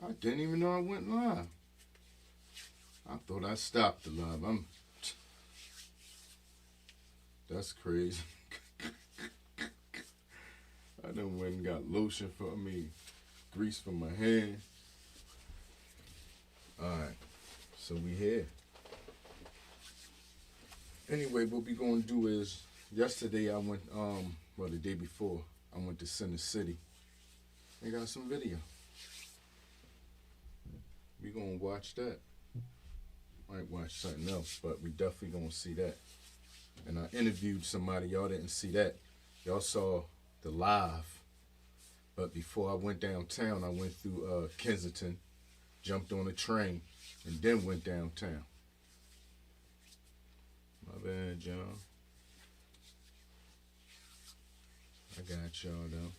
I didn't even know I went live. I thought I stopped the live. That's crazy. I done went and got lotion for me, grease for my hand. Alright, so we here. Anyway, what we gonna do is, yesterday I went, the day before, I went to Center City. I got some video. We gonna watch that. Might watch something else, but we definitely gonna see that. And I interviewed somebody, y'all didn't see that. Y'all saw the live. But before I went downtown, I went through Kensington, jumped on a train, and then went downtown. My bad, John. I got y'all though.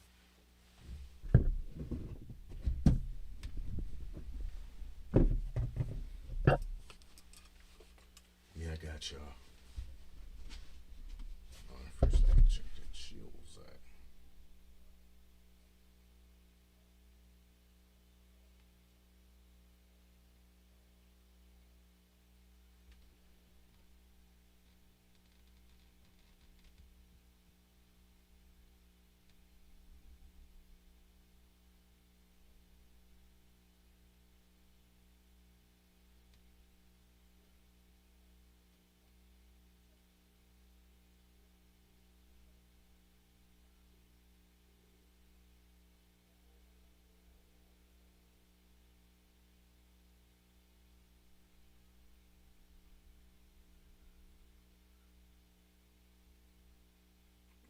Yeah, I got y'all. Alright, first I check the chills out.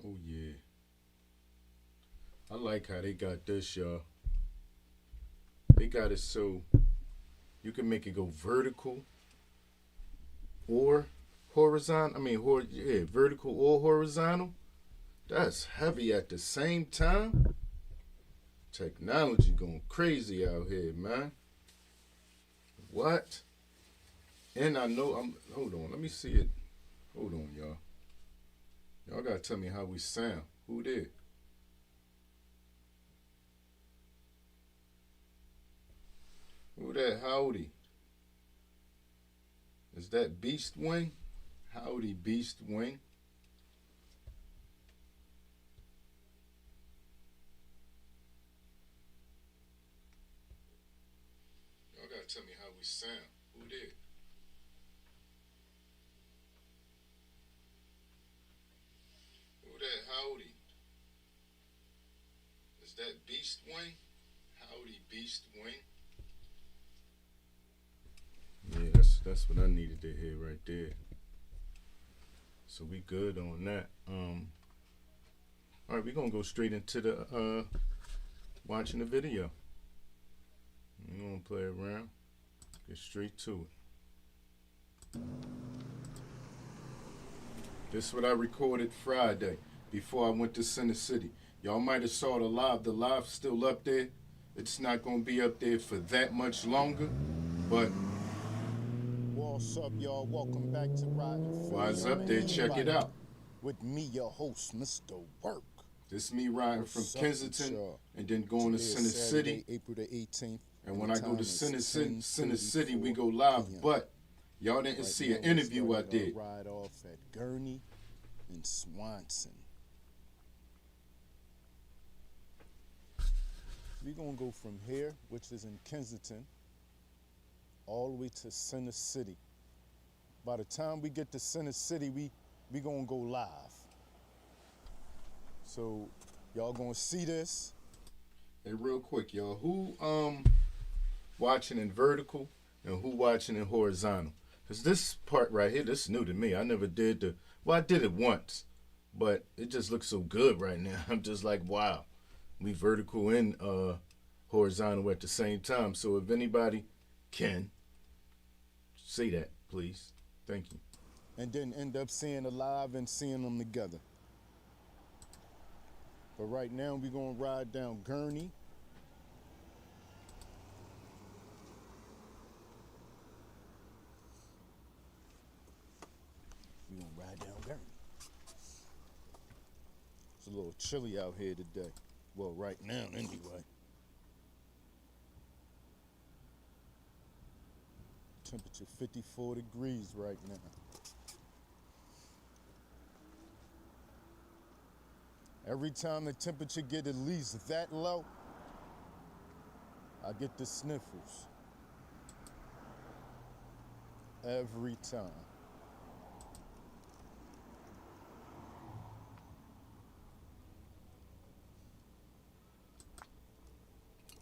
Oh yeah. I like how they got this, y'all. They got it so you can make it go vertical or horizontal. Vertical or horizontal. That's heavy at the same time. Technology going crazy out here, man. What? And I know hold on, let me see it. Hold on, y'all. Y'all gotta tell me how we sound. Who did? Who that? Howdy. Is that Beast Wing? Howdy, Beast Wing. Y'all gotta tell me how we sound. Who did? Who that? Howdy. Is that Beast Wing? Howdy, Beast Wing. Yeah, that's what I needed to hear right there. So we good on that. All right, we're gonna go straight into the watching the video. We gonna play around. Get straight to it. This is what I recorded Friday before I went to Center City. Y'all might have saw the live. The live's still up there. It's not gonna be up there for that much longer, but what's up, y'all? Welcome back to Riding while it's up there, check it out. With me, your host, Mr. Work. This is me riding from Kensington and then going to Center Saturday, City. April the 18th. And when I go to Center City, we go live. But y'all didn't see an interview I did. Ride off at Gurney and Swanson. We're gonna go from here, which is in Kensington, all the way to Center City. By the time we get to Center City, we gonna go live. So y'all gonna see this. Hey, real quick, y'all, who watching in vertical and who watching in horizontal? Cause this part right here, this is new to me. I never did I did it once, but it just looks so good right now. I'm just like, wow, we vertical and horizontal at the same time. So if anybody can say that, please. Thank you. And then end up seeing the live and seeing them together. But right now we're gonna ride down Gurney. We're gonna ride down Gurney. It's a little chilly out here today. Well, right now anyway. temperature 54 degrees right now. Every time the temperature get at least that low, I get the sniffles. Every time.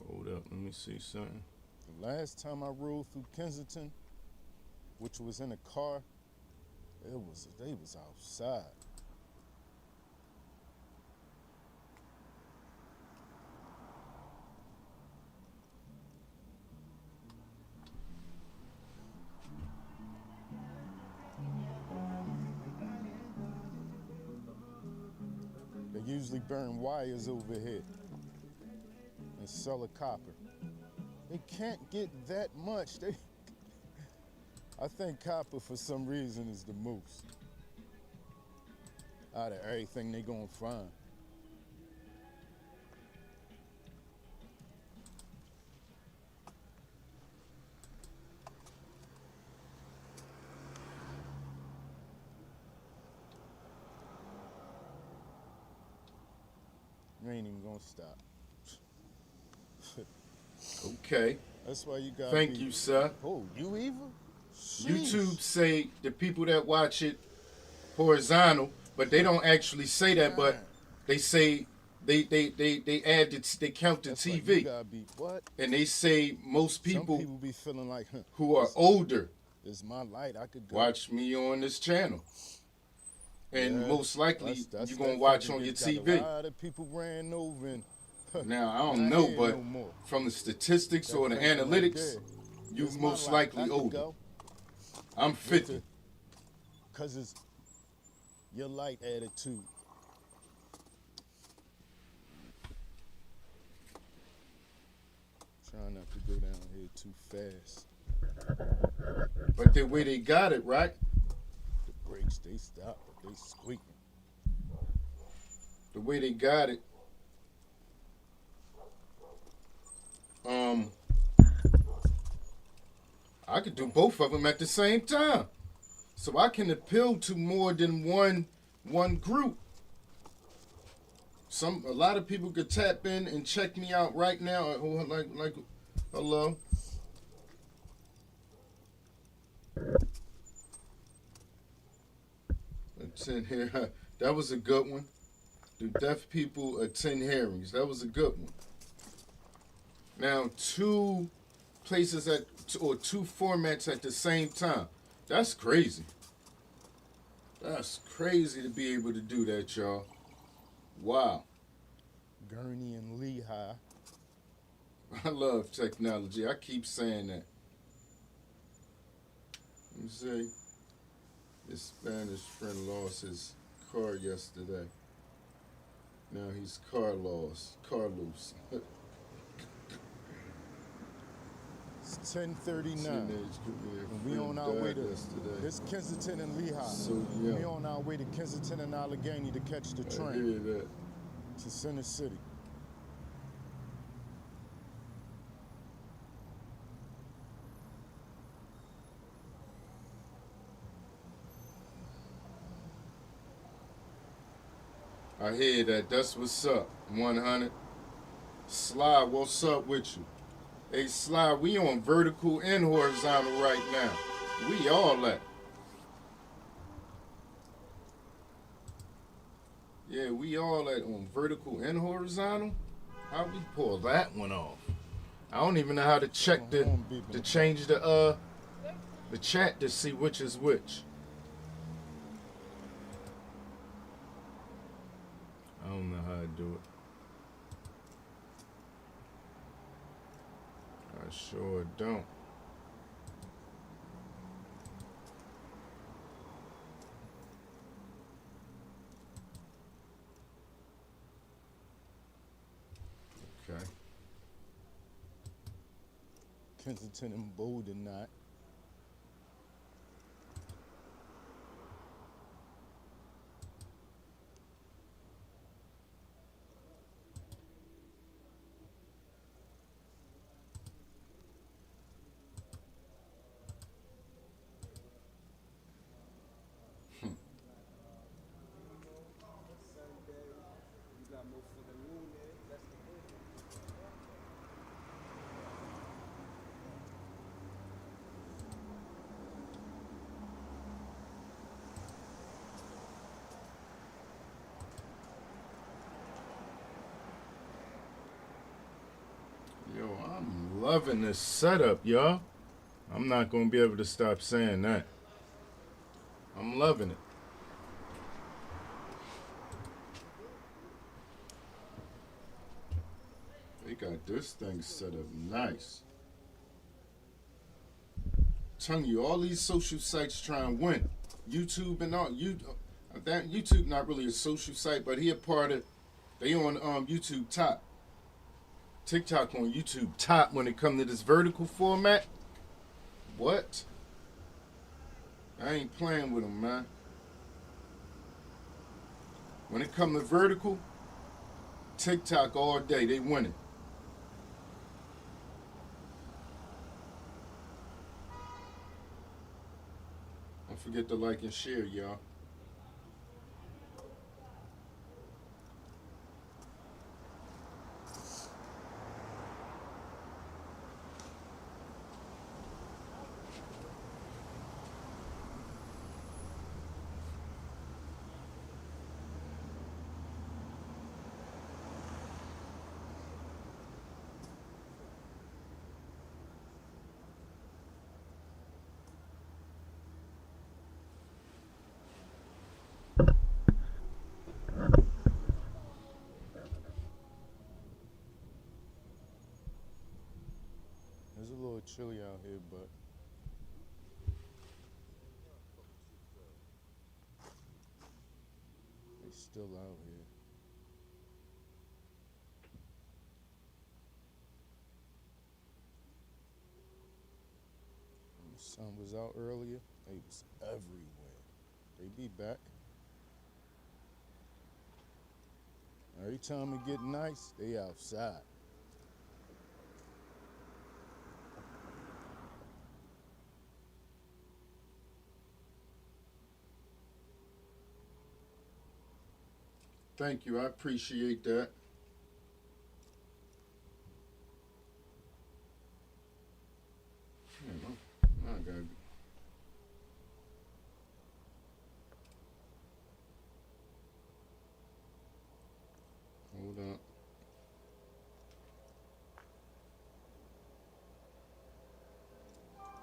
Hold up, let me see something. The last time I rode through Kensington, which was in a car, they was outside. They usually burn wires over here and sell a copper. They can't get that much. I think copper for some reason is the most out of everything they gonna find. You ain't even gonna stop. Okay. That's why you got. Thank you, sir. Oh, you even? YouTube say the people that watch it horizontal, but they don't actually say that, but they say they add it, they count the That's TV. Like you gotta be, what? And they say most people, Some people be feeling like, who are older, it's my light, I could go. watch me on this channel. And Yeah, most likely that's you're gonna that watch fucking on your got a TV. lot of people ran over and Now I don't not know, here but no more. from the statistics That or the thinking analytics, right you It's my most light, I likely could older. go. I'm 50. Cause it's your light attitude. Trying not to go down here too fast. But the way they got it, right? The brakes, they stop, but they squeaking. The way they got it, I could do both of them at the same time, so I can appeal to more than one group. A lot of people could tap in and check me out right now. Like, hello. Attend here. That was a good one. Do deaf people attend hearings? That was a good one. Now, two places or two formats at the same time. That's crazy. That's crazy to be able to do that, y'all. Wow. Gurney and Lehigh. I love technology. I keep saying that. Let me see. His Spanish friend lost his car yesterday. Now he's car loose. It's 10:39. And we on our way to this Kensington and Lehigh. So young. We on our way to Kensington and Allegheny to catch the train I hear that. to Center City. I hear that. That's what's up. 100. Sly, what's up with you? Hey, Sly, we on vertical and horizontal right now. We all at. Yeah, we all at on vertical and horizontal. How we pull that one off? I don't even know how to check to change the chat to see which is which. I don't know how to do it. I sure don't. Okay. Kensington and Bowden Knot. loving this setup, y'all. I'm not gonna be able to stop saying that. I'm loving it. They got this thing set up nice. I'm telling you, all these social sites try and win. YouTube and all that YouTube not really a social site, but he a part of. They on YouTube top. TikTok on YouTube top when it come to this vertical format. What? I ain't playing with them, man. When it come to vertical, TikTok all day, they winning. Don't forget to like and share, y'all. It's a little chilly out here, but they still out here. When the sun was out earlier, they was everywhere. They be back. Every time it get nice, they outside. Thank you, I appreciate that. I gotta hold on.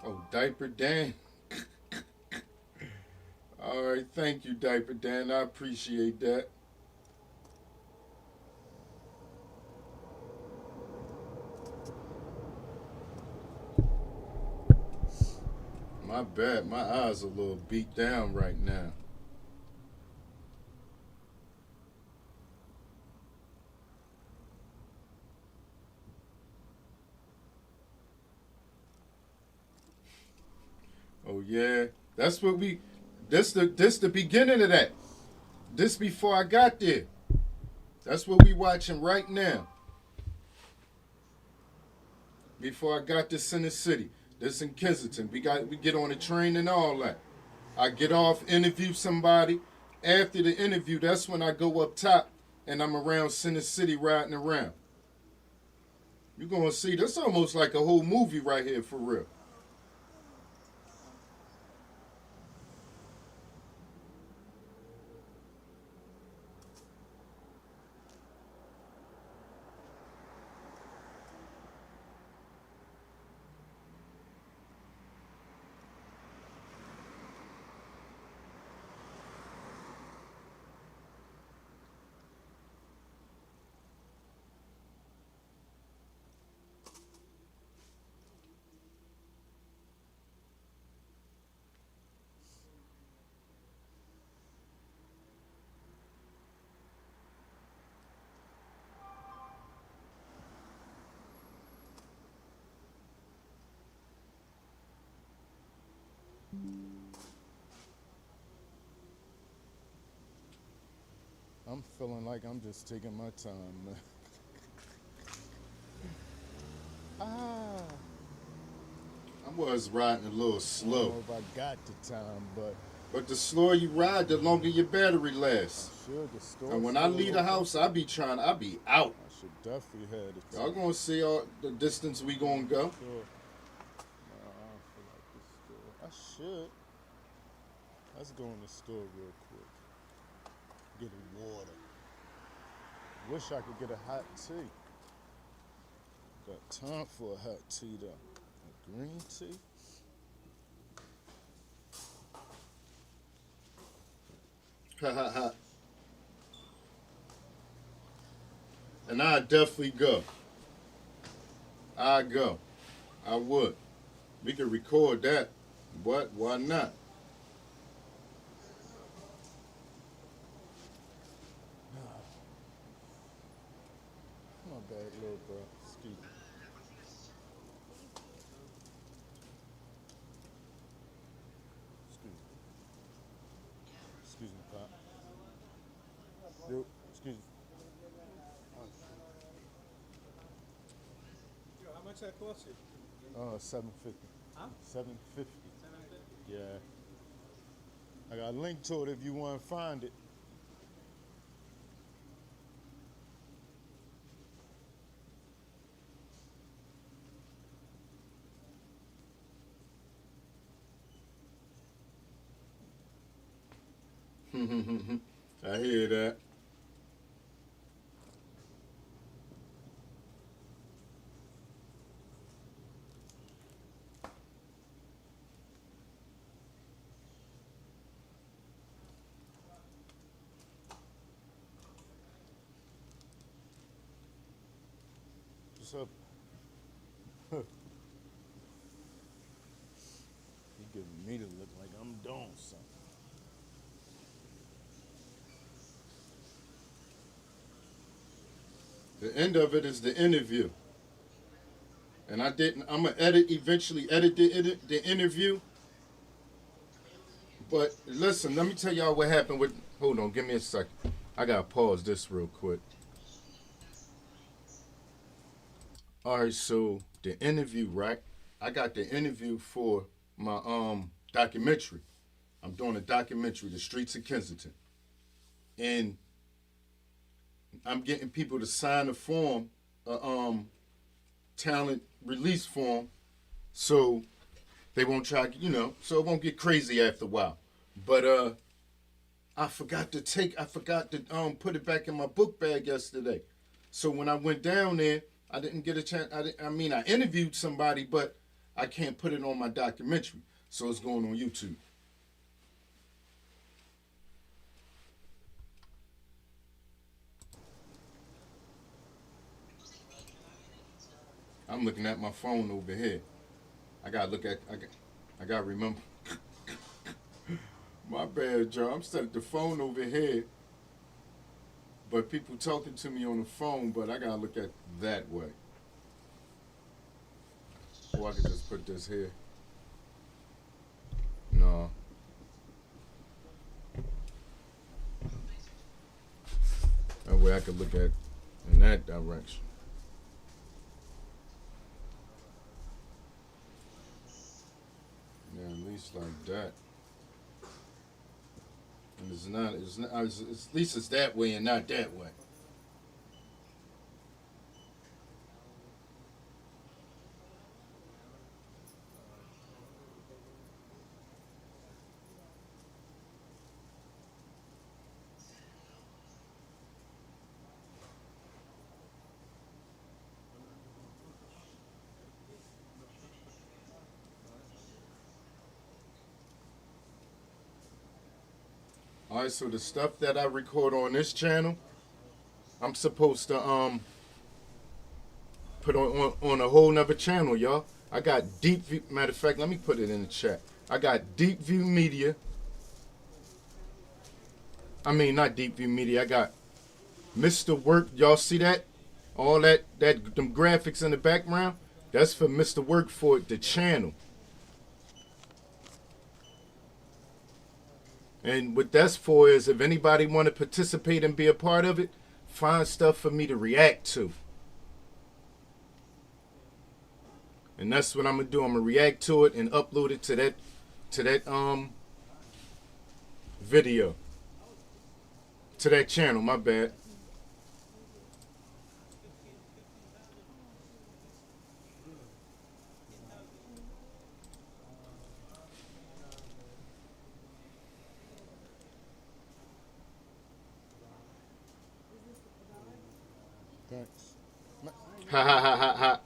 Oh, Diaper Dan. All right, thank you, Diaper Dan. I appreciate that. My bad, my eyes are a little beat down right now. Oh yeah, that's what we. This the beginning of that. This before I got there. That's what we watching right now. Before I got to Center City, this in Kensington. We get on the train and all that. I get off, interview somebody. After the interview, that's when I go up top and I'm around Center City riding around. You're gonna see that's almost like a whole movie right here for real. I'm feeling like I'm just taking my time, man. Ah, I was riding a little I don't slow. know if I got the time, but But the slower you ride, the longer your battery I lasts. should. The store. And when I leave the house, I be out. I should definitely have the Y'all time. gonna see all the distance we gonna go. Sure. Nah, I don't feel like the store. I should. Let's go in the store real quick. Get a water. Wish I could get a hot tea. Got time for a hot tea though. A green tea? Ha ha ha. And I definitely go. I go. I would. We could record that. What? Why not? My bad, little bro. Excuse me. Excuse me. Excuse me, Pop. Yo, excuse me. Yo, how much that cost you? $7.50. Huh? $7.50. 750. Yeah. I got a link to it if you want to find it. I hear that. What's up? You giving me to look like I'm doing something. The end of it is the interview. And I'm going to eventually edit the interview. But listen, let me tell y'all what happened with, hold on, give me a second. I got to pause this real quick. All right, so the interview, right? I got the interview for my documentary. I'm doing a documentary, The Streets of Kensington. And I'm getting people to sign a form, talent release form, so they won't try, so it won't get crazy after a while. But I forgot to put it back in my book bag yesterday. So when I went down there, I didn't get a chance. I interviewed somebody, but I can't put it on my documentary, so it's going on YouTube. I'm looking at my phone over here. I gotta remember. My bad, Joe. I'm stuck at the phone over here. But people talking to me on the phone, but I gotta look at that way. Or I could just put this here. No. That way I could look at in that direction. Yeah, at least like that. And at least it's that way and not that way. All right, so the stuff that I record on this channel, I'm supposed to put on a whole nother channel, y'all. I got Deep View. Matter of fact, let me put it in the chat. I got Deep View Media. I mean, not Deep View Media. I got Mr. Work. Y'all see that? All them graphics in the background. That's for Mr. Work for the channel. And what that's for is if anybody want to participate and be a part of it, find stuff for me to react to. And that's what I'm gonna do. I'm gonna react to it and upload it to that video. To that channel, my bad. Thanks. Ha ha ha ha ha.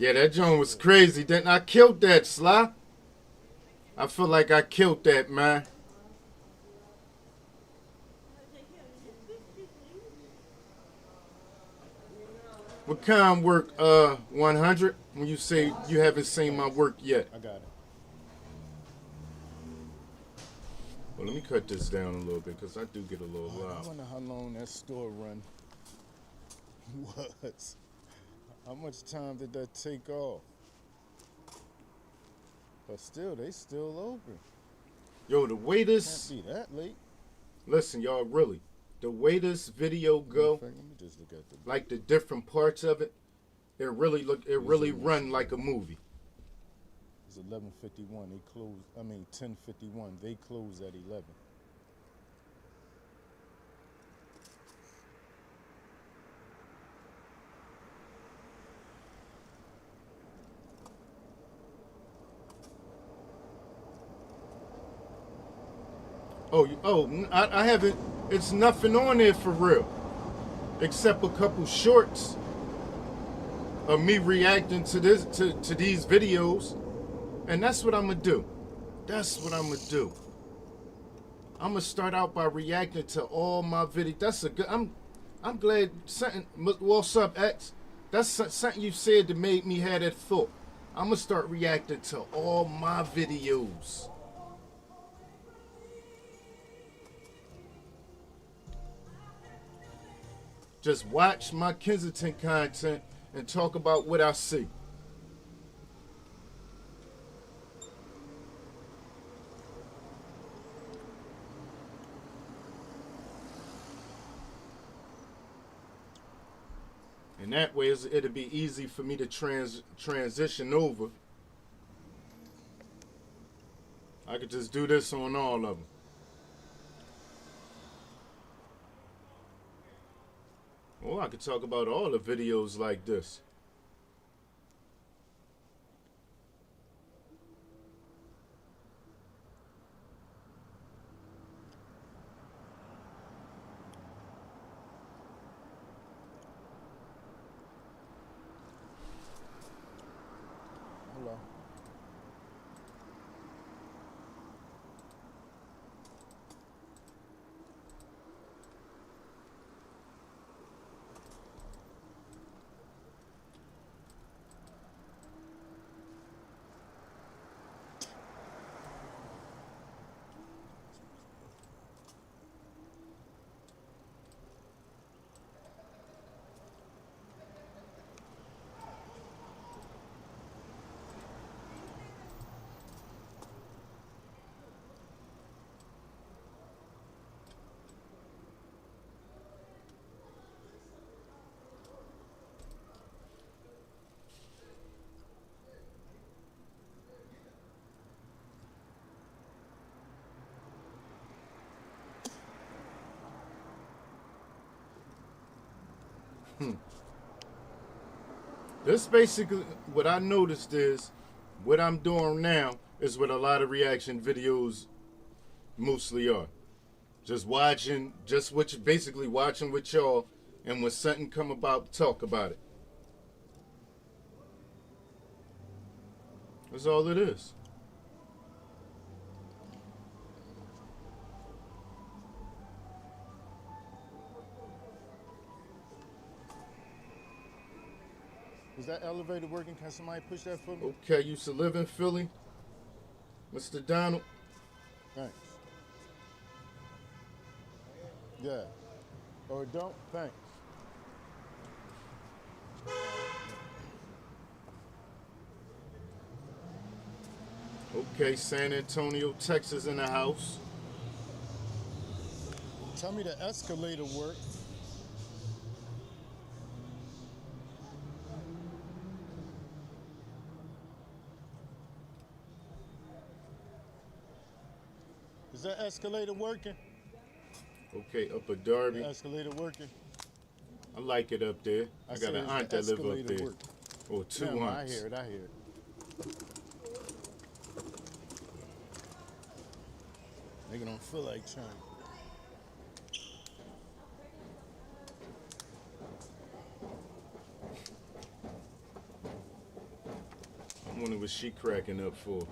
Yeah, that joint was crazy. Then I killed that, Sly. I feel like I killed that, man. What kind work, 100? When you say you haven't seen my work yet. I got it. Well, let me cut this down a little bit because I do get a little I loud. wonder how long that store run was. How much time did that take off? But still, they still open. Yo, the way Can't this, be that late. listen, y'all, really, the way this video go, Let me just look at the. like the different parts of it, it really run like a movie. It's 11:51. They close. 10:51. They close at 11. I haven't. It's nothing on there for real, except a couple shorts of me reacting to these videos, and that's what I'm gonna do. That's what I'm gonna do. I'm gonna start out by reacting to all my videos. That's a good. I'm glad something. What's up, X? That's something you said that made me have that thought. I'm gonna start reacting to all my videos. Just watch my Kensington content and talk about what I see. And that way it'll be easy for me to transition over. I could just do this on all of them. Or I could talk about all the videos like this. Hello. This basically, what I noticed is, what I'm doing now is what a lot of reaction videos mostly are. Just watching, basically watching with y'all, and when something come about, talk about it. That's all it is. Is that elevator working? Can somebody push that for me? Okay, used to live in Philly, Mr. Donald. Thanks. Yeah. Or don't? Thanks. Okay, San Antonio, Texas in the house. Tell me the escalator work. Is that escalator working? Okay, Upper The Darby. escalator working? I like it up there. I got said, an is aunt the that live up escalator there. work? Or two Never mind, I aunts. hear it, I hear it. Nigga don't feel like trying. wonder what she cracking up for.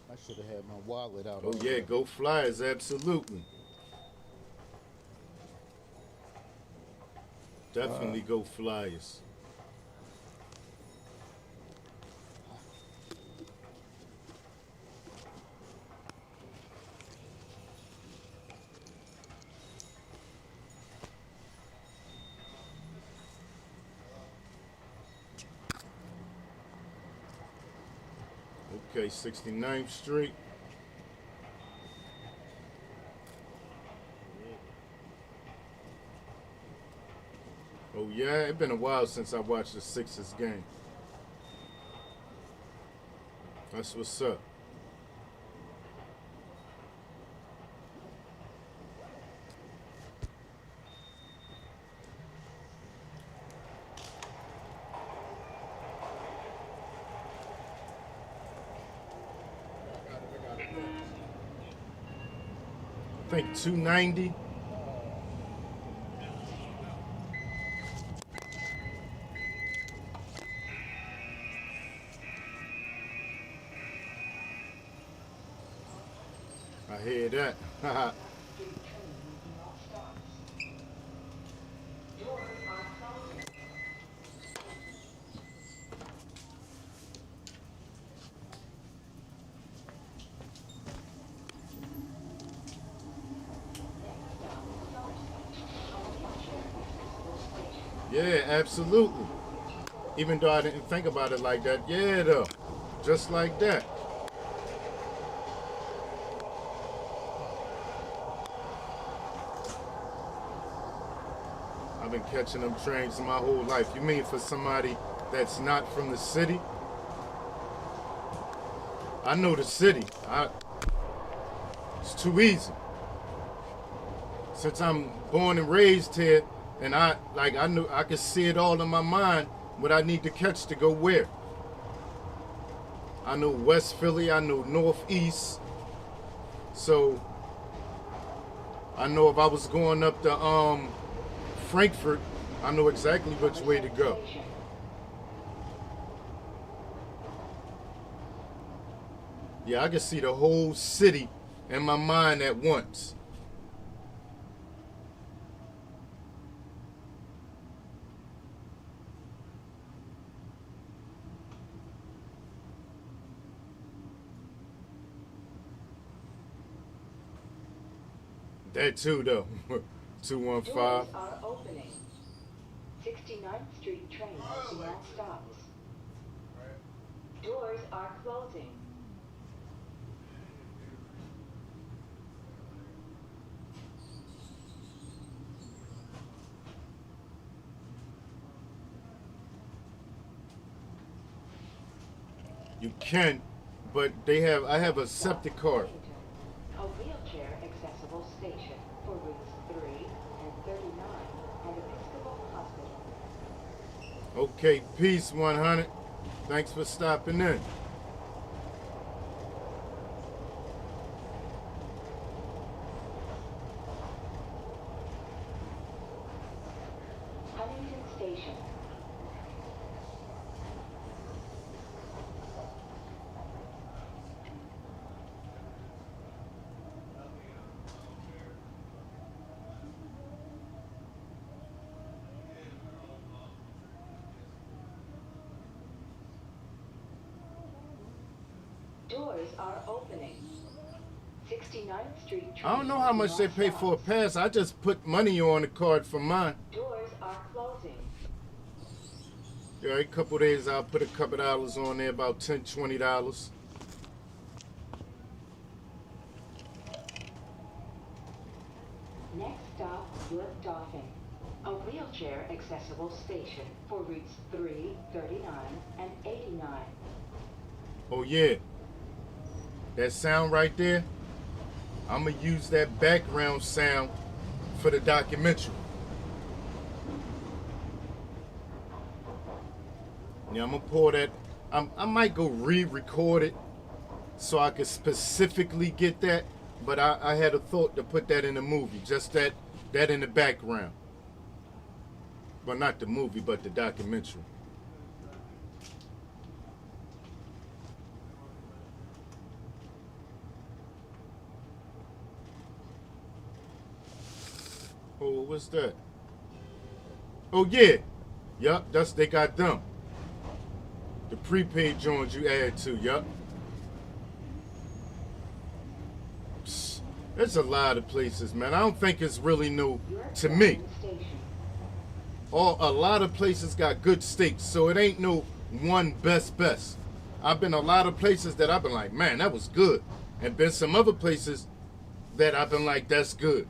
I should have had my wallet out. Oh yeah, go Flyers, absolutely. Definitely go Flyers. Okay, 69th Street. Oh yeah, it's been a while since I watched the Sixers game. That's what's up. I think 290. I hear that. Yeah, absolutely. Even though I didn't think about it like that. Yeah, though. Just like that. I've been catching them trains my whole life. You mean for somebody that's not from the city? I know the city. It's too easy. Since I'm born and raised here, and I knew I could see it all in my mind what I need to catch to go where. I know West Philly, I know Northeast. So I know if I was going up to Frankfurt, I know exactly which way to go. Yeah, I can see the whole city in my mind at once. That too, though. 215. Doors are opening. 69th Street train has now stops. Doors are closing. You can, but I have a septic card. Kensington, a wheelchair accessible station for routes 3 and 39 and Episcopal Hospital. Okay, peace 100. Thanks for stopping in. Huntington Station. Doors are opening. 69th Street train I don't know how much they pay for a pass. I just put money on the card for mine. Doors are closing. Yeah, every couple days I'll put a couple dollars on there, about $10, $20. Next stop, Wood-Dauphin, a wheelchair accessible station for routes 3, 39, and 89. Oh yeah. That sound right there, I'm gonna use that background sound for the documentary. Yeah, I'm gonna pour that. I might go re-record it so I could specifically get that. But I had a thought to put that in the movie, just that in the background. Well, not the movie, but the documentary. Oh, what's that? Oh yeah, yup. They got them. The prepaid joints you add to, yup. There's a lot of places, man. I don't think it's really new to me. A lot of places got good steaks, so it ain't no one best. I've been a lot of places that I've been like, man, that was good. And been some other places that I've been like, that's good.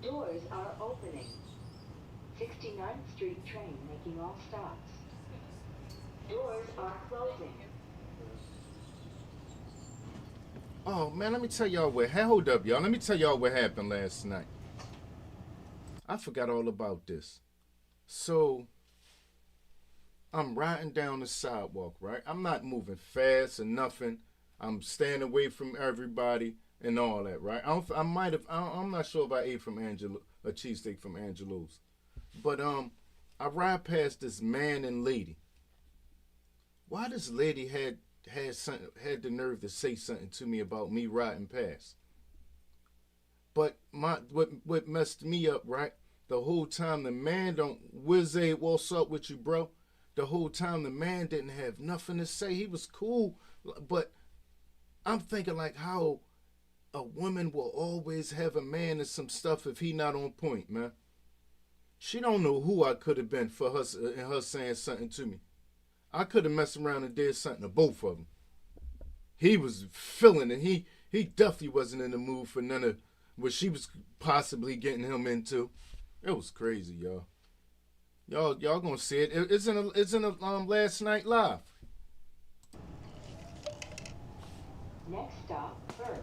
Doors are opening. 69th Street train making all stops. Doors are closing. Oh man, let me tell y'all hold up, y'all. Let me tell y'all what happened last night. I forgot all about this. So I'm riding down the sidewalk, right? I'm not moving fast or nothing. I'm staying away from everybody and all that, right? I'm not sure if I ate from a cheesesteak from Angelo's. But I ride past this man and lady. Why this lady had the nerve to say something to me about me riding past? But what messed me up, right? The whole time the man what's up with you, bro? The whole time the man didn't have nothing to say. He was cool, but I'm thinking like how a woman will always have a man and some stuff if he not on point, man. She don't know who I could have been for her and her saying something to me. I could have messed around and did something to both of them. He was feeling it. He definitely wasn't in the mood for none of what she was possibly getting him into. It was crazy, y'all. Y'all gonna see it. It's in a last night live. Next stop, Burke's,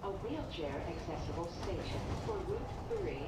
a wheelchair accessible station for Route 3.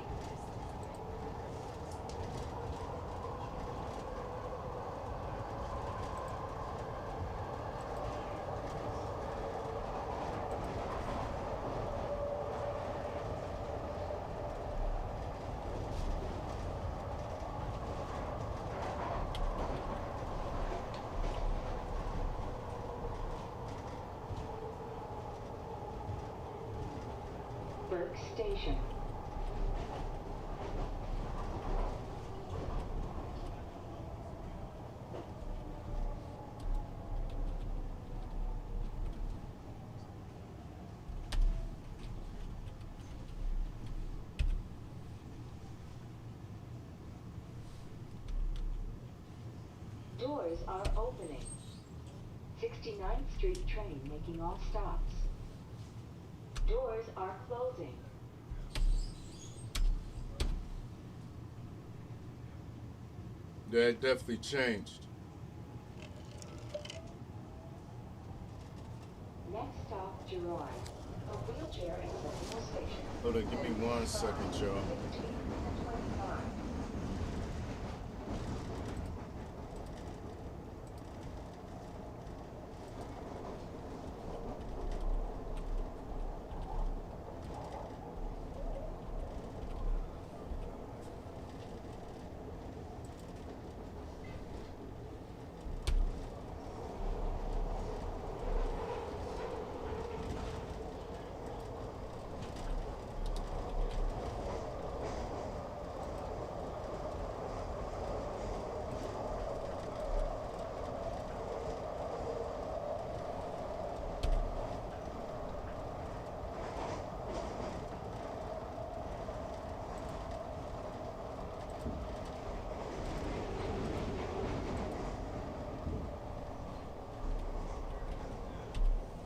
Burke Station. Doors are opening. 69th Street train making all stops. Doors are closing. That definitely changed. Next stop, Gerard, a wheelchair accessible station. Hold on, give me 1 second, y'all. 15 and 25.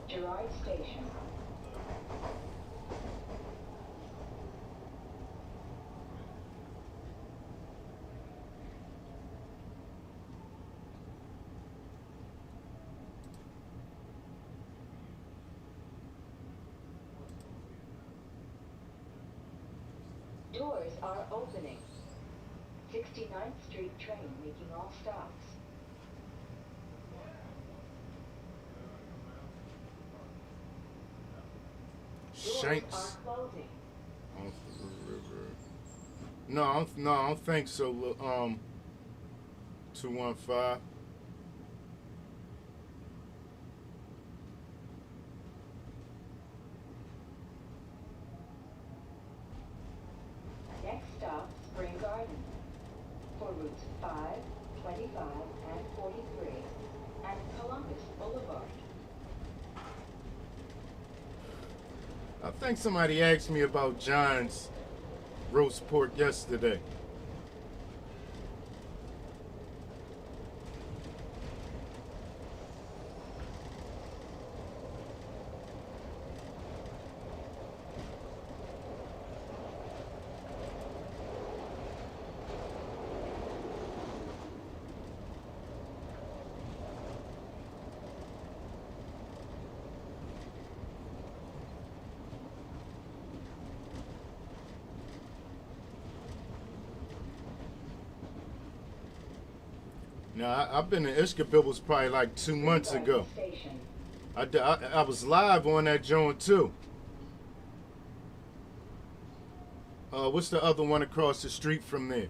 Gerard Station. Doors are opening. 69th Street train making all stops. Doors Shanks. are closing. Off the river. No, I don't think so. 215. Next stop, Spring Garden. For routes 5, 25, and 43, and Columbus Boulevard. I think somebody asked me about John's roast pork yesterday. Now, I've been in Ishkabibbles probably like 2 months ago. Station. I was live on that joint too. What's the other one across the street from there?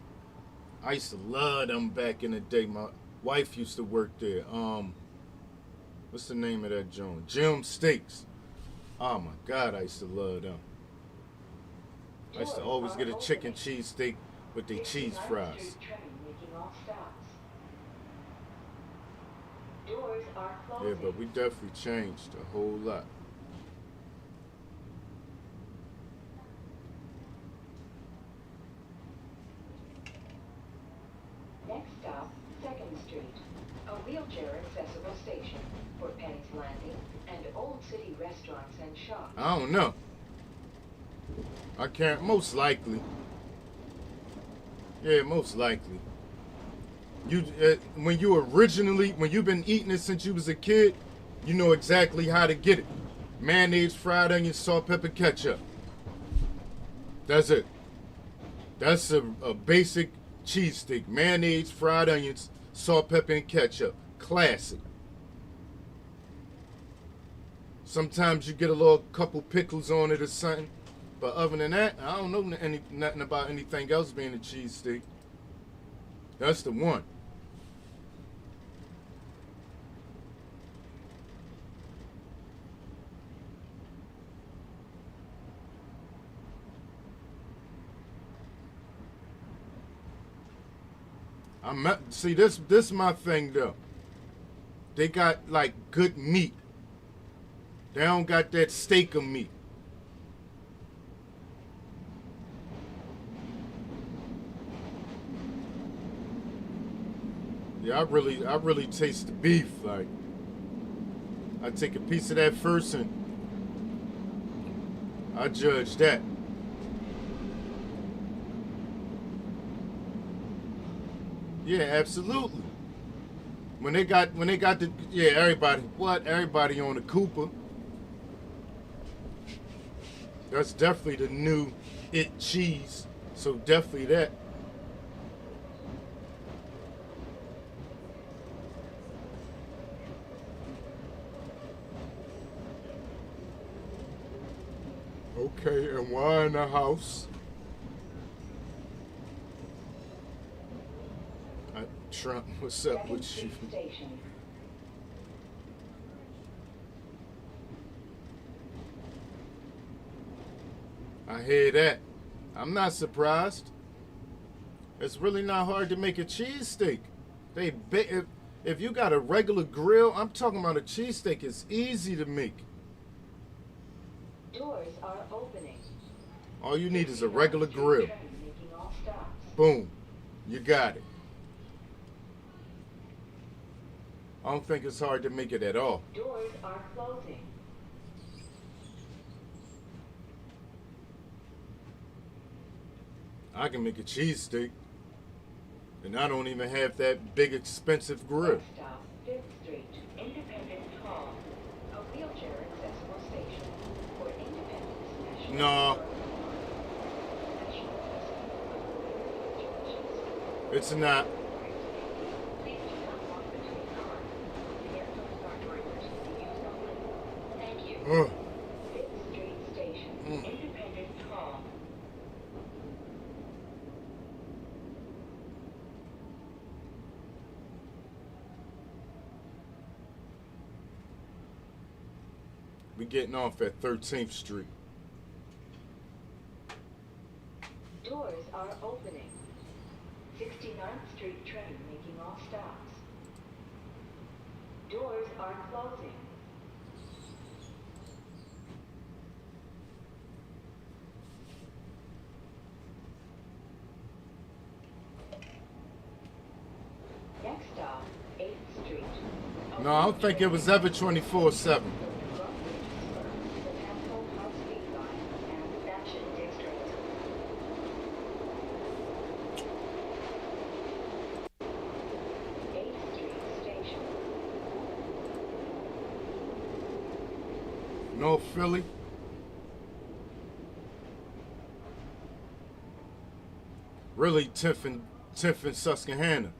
I used to love them back in the day. My wife used to work there. What's the name of that joint? Jim Steaks. Oh my God, I used to love them. I used to always get a chicken cheese steak with the cheese 69th fries. Street train making all stops. Doors are closing. Yeah, but we definitely changed a whole lot. Next stop, 2nd Street, a wheelchair accessible station for Penny's Landing and Old City restaurants and shops. I don't know. I can't. Most likely. Yeah, most likely. You when you've been eating it since you was a kid, you know exactly how to get it. Mayonnaise, fried onion, salt, pepper, ketchup. That's it. That's a basic cheese steak. Mayonnaise, fried onions, salt, pepper, and ketchup. Classic. Sometimes you get a little couple pickles on it or something. But other than that, I don't know nothing about anything else being a cheese steak. That's the one. See, this my thing though. They got like good meat. They don't got that steak of meat. Yeah, I really taste the beef. Like, I take a piece of that first and I judge that. Yeah, absolutely. When they got the everybody on the Cooper. That's definitely the new it cheese. So definitely that. Okay, and why in the house? Trump, what's up with you? Station. I hear that. I'm not surprised. It's really not hard to make a cheesesteak. If you got a regular grill, I'm talking about a cheesesteak. It's easy to make. Doors are opening. All you need is a regular grill. Train making all stops. Boom. You got it. I don't think it's hard to make it at all. Doors are closing. I can make a cheesesteak. And I don't even have that big expensive grill. Next stop, 5th Street, Independence Hall, a wheelchair accessible station for Independence National No. National It's not. Please do not walk between cars. The airport are for emergency use only. Thank you. 5th Street Station, Independence Hall. We getting off at 13th Street. Doors are opening. 69th Street train making all stops. Doors are closing. Next stop, 8th Street. No, I don't think it was ever 24/7. North Philly. Really, 10th and Susquehanna.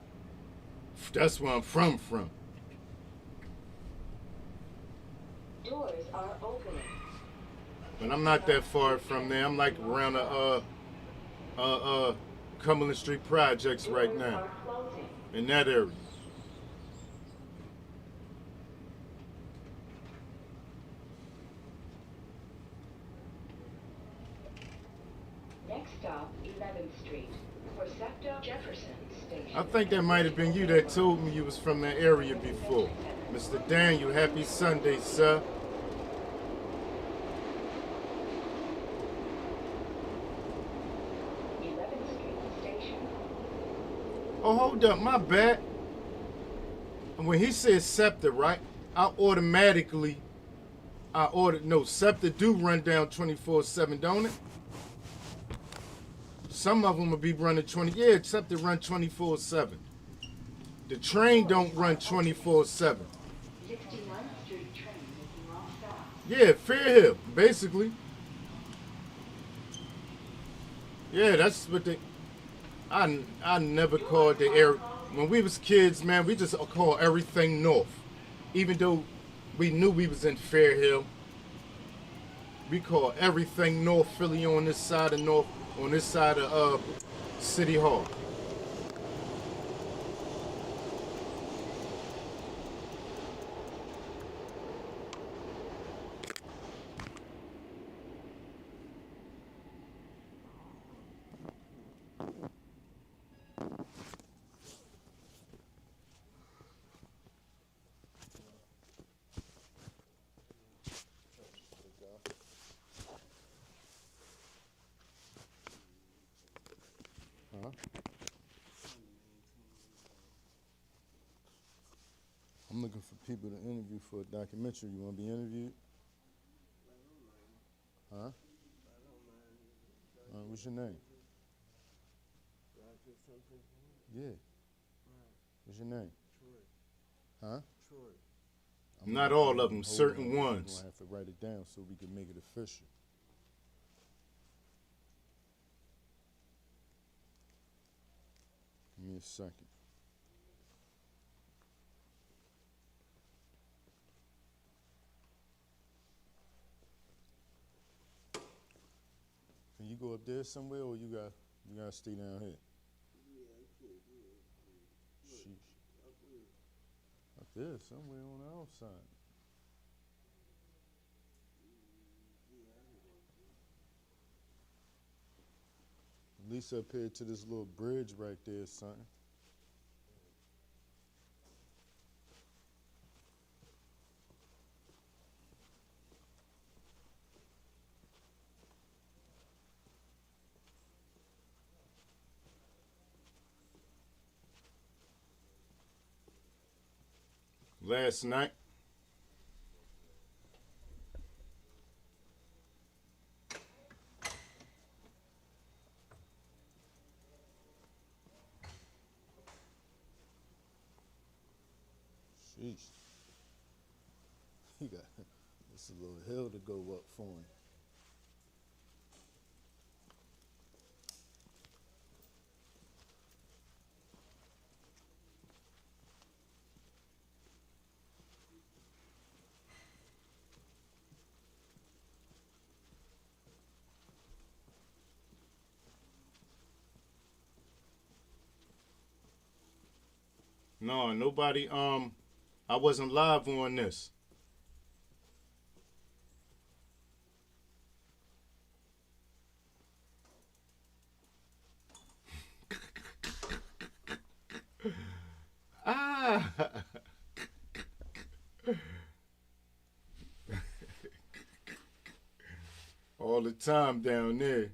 That's where I'm from. Doors are opening. But I'm not that far from there. I'm like around the Cumberland Street projects right Doors now. are closing. In that area. Next stop, 11th Street. Recepto Jefferson Station. I think that might have been you that told me you was from that area before. Mr. Daniel, happy Sunday, sir. Oh, hold up, my bad. When he said SEPTA, right, SEPTA do run down 24/7, don't it? Some of them will be running 20, yeah, SEPTA run 24/7. The train don't run 24/7. 69th Street train making all stops. Yeah, Fairhill, basically. Yeah, that's what they. I never called the area. When we was kids, man, we just called everything north. Even though we knew we was in Fairhill, we called everything North Philly on this side of City Hall. I'm looking for people to interview for a documentary. You want to be interviewed? Huh? What's your name? Yeah. What's your name? Huh? Not all of them, Hold certain on. ones. We're gonna have to write it down so we can make it official. Give me a second. Can you go up there somewhere, or you gotta stay down here? Sheesh. Up there somewhere on the outside. At least up here to this little bridge right there or something. Last night, Sheesh. He got it's a little hill to go up for him. No, nobody. I wasn't live on this. Ah. All the time down there.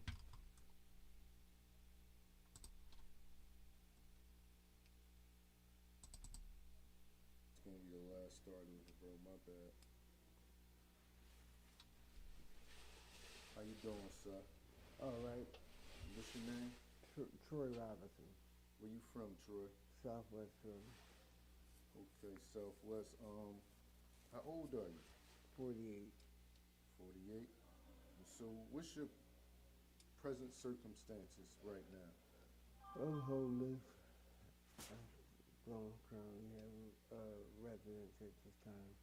It's gonna be the last start over, bro. My bad. How you doing, sir? All right. What's your name? Troy Robinson, Where you from, Troy? Southwest Philly, Okay, Southwest. How old are you? 48. 48. So, what's your present circumstances right now? I'm homeless. I don't currently have a residence at this time.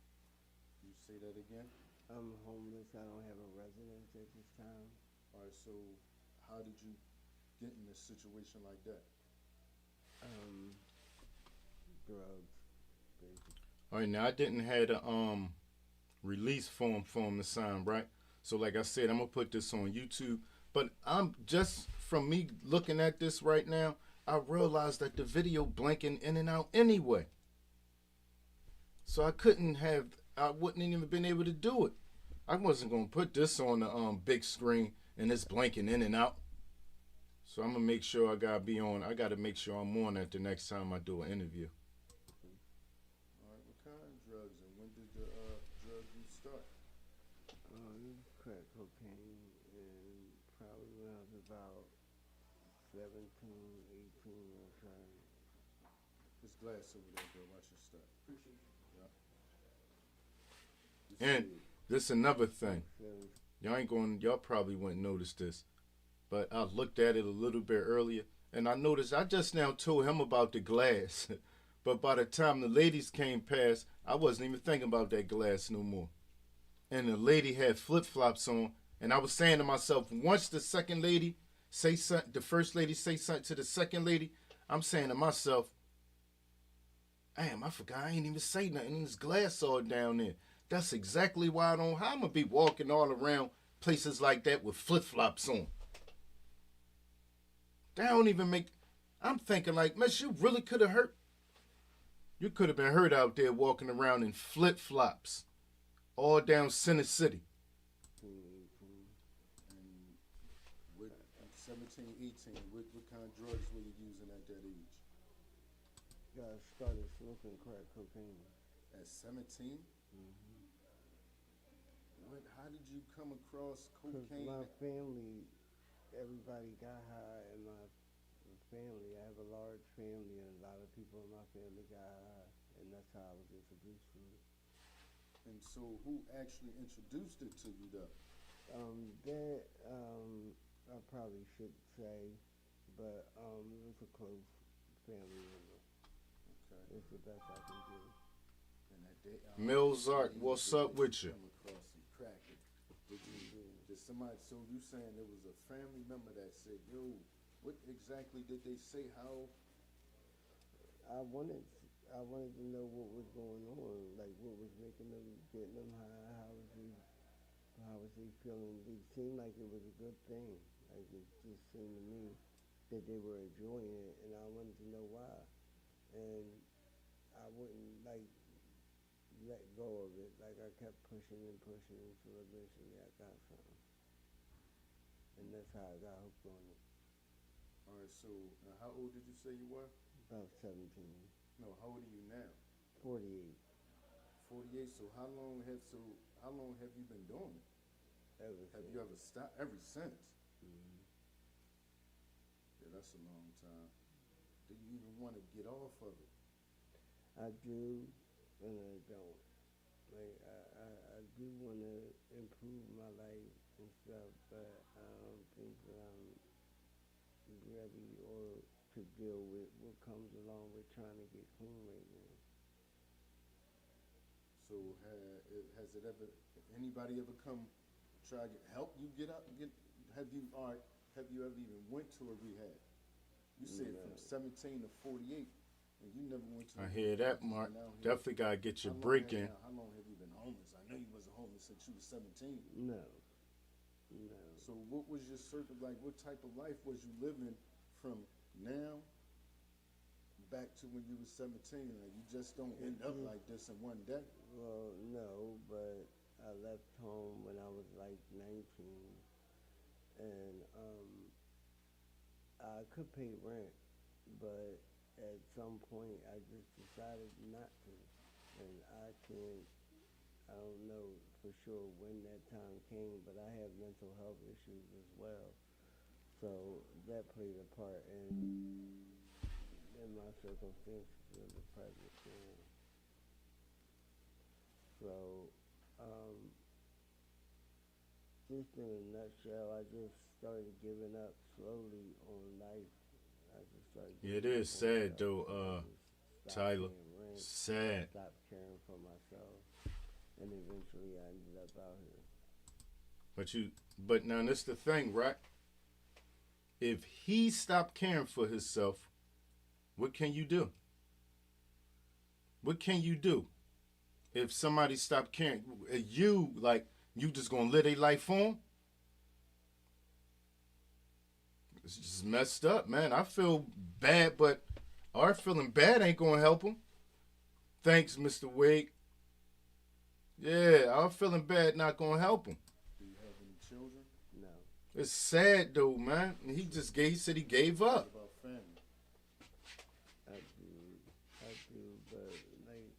You say that again? I'm homeless. I don't have a residence at this time. All right. So, how did you get in a situation like that? Drugs, basically. All right, now I didn't have a release form for him to sign, right? So like I said, I'm gonna put this on YouTube. But I'm just from me looking at this right now, I realized that the video blinking in and out anyway. So I wouldn't even been able to do it. I wasn't gonna put this on the big screen and it's blinking in and out. So I'm gonna make sure I gotta make sure I'm on that the next time I do an interview. All right. What kind of drugs and when did the drug use start? Crack cocaine, and probably when I was about 17, 18 or so. This glass over there, bro. Watch your step. Appreciate you. You And see it. this another thing. 17. Y'all probably wouldn't notice this, but I looked at it a little bit earlier and I noticed I just now told him about the glass. But by the time the ladies came past, I wasn't even thinking about that glass no more. And the lady had flip flops on, and I was saying to myself, once the second lady say something, the first lady say something to the second lady, I'm saying to myself, damn, I forgot I ain't even say nothing. And this glass all down there. That's exactly why I'm gonna be walking all around places like that with flip flops on. That don't even make. I'm thinking like, man, you really could have hurt. You could have been hurt out there walking around in flip flops, all down Center City. 18. And what, 17, 18, what kind of drugs were you using at that age? I started smoking crack cocaine. At 17? Mm-hmm. How did you come across Because cocaine? my family, everybody got high in my family. I have a large family, and a lot of people in my family got high, and that's how I was introduced to it. And so who actually introduced it to you though? That I probably should say, but it was a close family member. Okay. It's the best I can do. And that day, Milzart, what's up with you? Come across some crack. Did somebody? So you saying there was a family member that said, "Yo, what exactly did they say? How?" I wanted to know what was going on, like what was making them, getting them high. How was he feeling? It seemed like it was a good thing. Like it just seemed to me that they were enjoying it, and I wanted to know why. And I wouldn't like let go of it. Like I kept pushing until eventually I got something, and that's how I got hooked on it. All right. So how old did you say you were? About 17, No. How old are you now? 48. 48. So how long have you been doing it? Have you ever stopped? Ever since? Mm-hmm. Yeah, that's a long time. Do you even want to get off of it? I do, and I don't. Like I do want to improve my life and stuff, but I don't think that I'm ready or to deal with what comes along with trying to get clean right now. So anybody ever come try to help you get up? Have you ever even went to a rehab? You said No. from 17 to 48. And you never went to. I hear that, Mark. Definitely gotta get your break in. How long have you been homeless? I know you wasn't homeless since you was 17. No, no. So what was your circle like? What type of life was you living from now back to when you was 17? Like you just don't end up like this in one day. Well, no, but I left home when I was like 19, and I could pay rent, but at some point I just decided not to, and I can't. I don't know for sure when that time came, but I have mental health issues as well, so that played a part in my circumstances of the present. Yeah. So, just in a nutshell, I just started giving up slowly on life. I just started. Yeah, it giving is up on sad stuff. though, I just stopped Tyler. paying rent, Sad. stopped caring for myself, and eventually I ended up out here. But now this the thing, right? If he stopped caring for himself, what can you do? What can you do? If somebody stopped caring, you just gonna live their life on? It's just messed up, man. I feel bad, but our feeling bad ain't gonna help him. Thanks, Mr. Wade. Yeah, our feeling bad not gonna help him. Do you have any children? No. It's sad though, man. He said he gave What up. about family? I do, but like,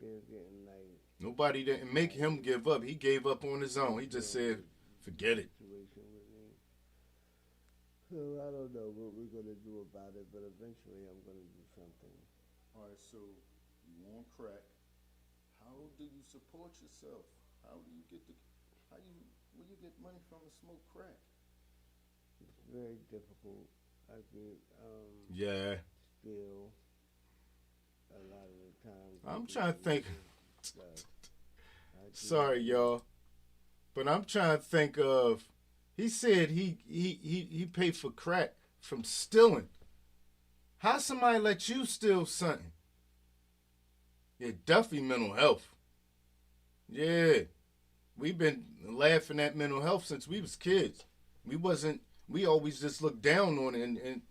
they're getting like. Nobody didn't make him give up. He gave up on his own. He just said, forget it. Situation with me. So I don't know what we're gonna do about it, but eventually I'm gonna do something. All right, so you on crack. How do you support yourself? Where you get money from to smoke crack? It's very difficult. I get Yeah. still a lot of the times. I'm trying to think. So, Sorry, y'all. But I'm trying to think of. He said he paid for crack from stealing. How somebody let you steal something? Yeah, definitely mental health. Yeah. We've been laughing at mental health since we was kids. We always just looked down on it and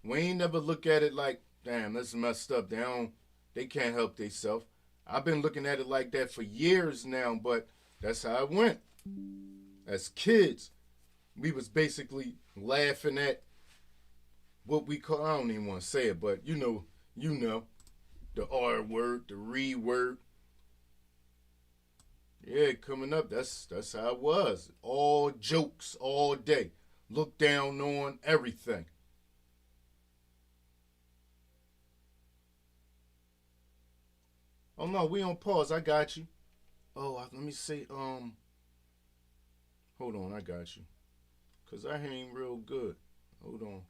we ain't never look at it like, damn, that's messed up. They can't help themselves. I've been looking at it like that for years now, but that's how it went. As kids, we was basically laughing at what we call, I don't even want to say it, but you know, the R word, the re word. Yeah, coming up, that's how it was. All jokes all day. Look down on everything. Oh no, we on pause. I got you. Oh, let me see. Hold on, I got you. Cause I ain't real good. Hold on.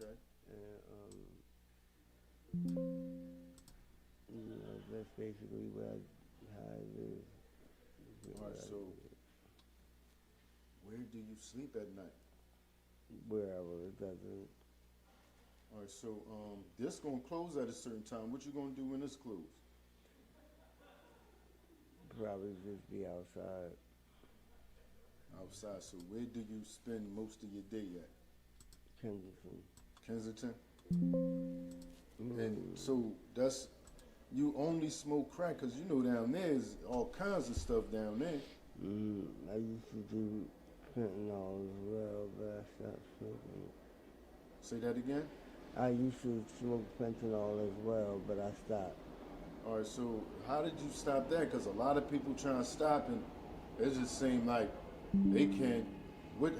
Okay. That's basically how it is. All right, so where do you sleep at night? Wherever it doesn't. All right, so this gonna close at a certain time. What you gonna do when this close? Probably just be outside. Outside. So where do you spend most of your day at? Kensington. Kensington. And so that's you only smoke crack because you know down there is all kinds of stuff down there. I used to do fentanyl as well, but I stopped smoking. Say that again. I used to smoke fentanyl as well, but I stopped. All right, so how did you stop that? Because a lot of people trying to stop, and it just seemed like they can't.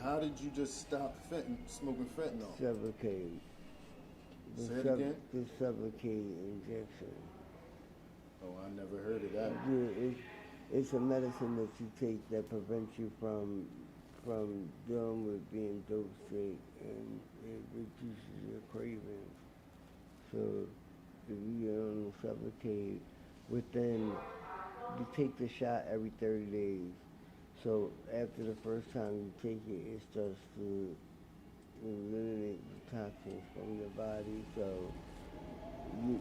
How did you just stop smoking fentanyl? Sublocade. Say it again? The Sublocade injection. Oh, I never heard of that. Yeah, it's a medicine that you take that prevents you from dealing with being dope sick, and it reduces your cravings. So if you're on Sublocade, you take the shot every 30 days. So after the first time you take it, it starts to eliminate the toxins from your body. So you,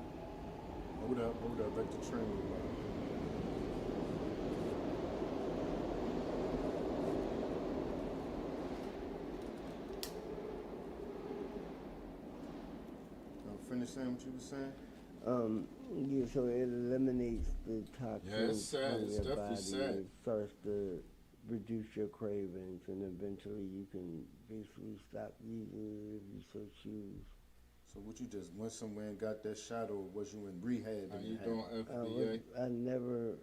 Hold up, let the train go by. Finish saying what you were saying? yeah, so it eliminates the Yeah, it's toxins sad. from It's your definitely body. sad. It starts to reduce your cravings, and eventually you can basically stop using it if you so choose. So what, you just went somewhere and got that shot, or was you in rehab? How and you had doing, it? FBA? I never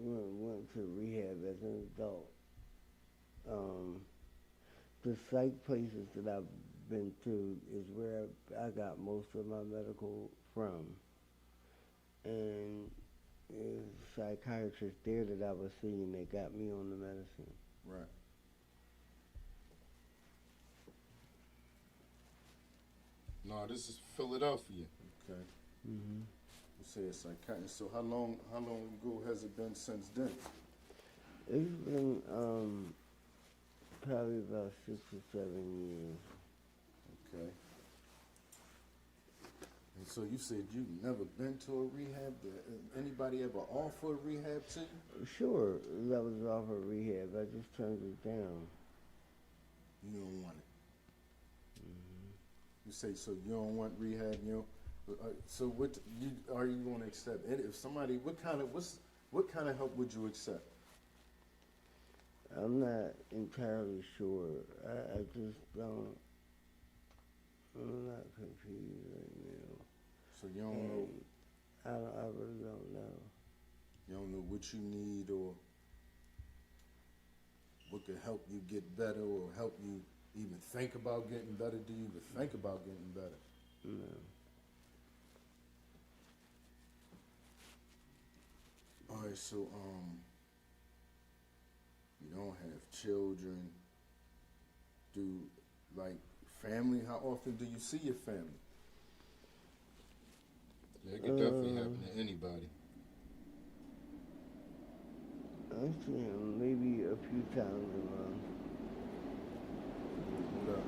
went to rehab as an adult. The psych places that I've been to is where I got most of my medical from. And it was a psychiatrist there that I was seeing that got me on the medicine. Right. No, this is Philadelphia. Okay. Mm-hmm. You say it's psychiatrist. So how long ago has it been since then? It's been probably about 6 or 7 years. Okay. And so you said you've never been to a rehab? Anybody ever offer a rehab to you? Sure, that was offered rehab. I just turned it down. You don't want it. You say, so you don't want rehab, you know? So what are you going to accept? And if somebody, what kind of help would you accept? I'm not entirely sure. I just don't. I'm not confused right now. So you don't know. I really don't know. You don't know what you need or what could help you get better or help you even think about getting better. Do you even think about getting better? No. All right, so you don't have children. Do like family? How often do you see your family? Yeah, it could definitely happen to anybody. I see him maybe a few times a month. Hold up.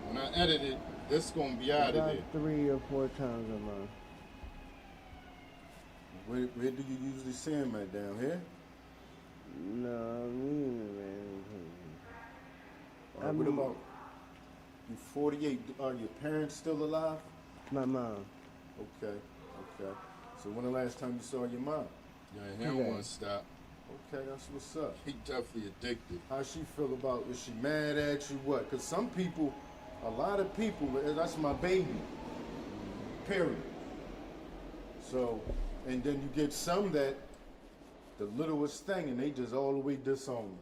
When I edit it, this gonna be out of About there. 3 or 4 times a month. Where do you usually see him at? Down here? No, I'm leaving, man. All right, what about you? 48. Are your parents still alive? My mom. Okay. So when the last time you saw your mom? Yeah, he don't Okay. want to stop. Okay, that's what's up. He definitely addicted. How she feel about? Is she mad at you? What? Because some people, a lot of people, that's my baby. Period. So, and then you get some that the littlest thing, and they just all the way disown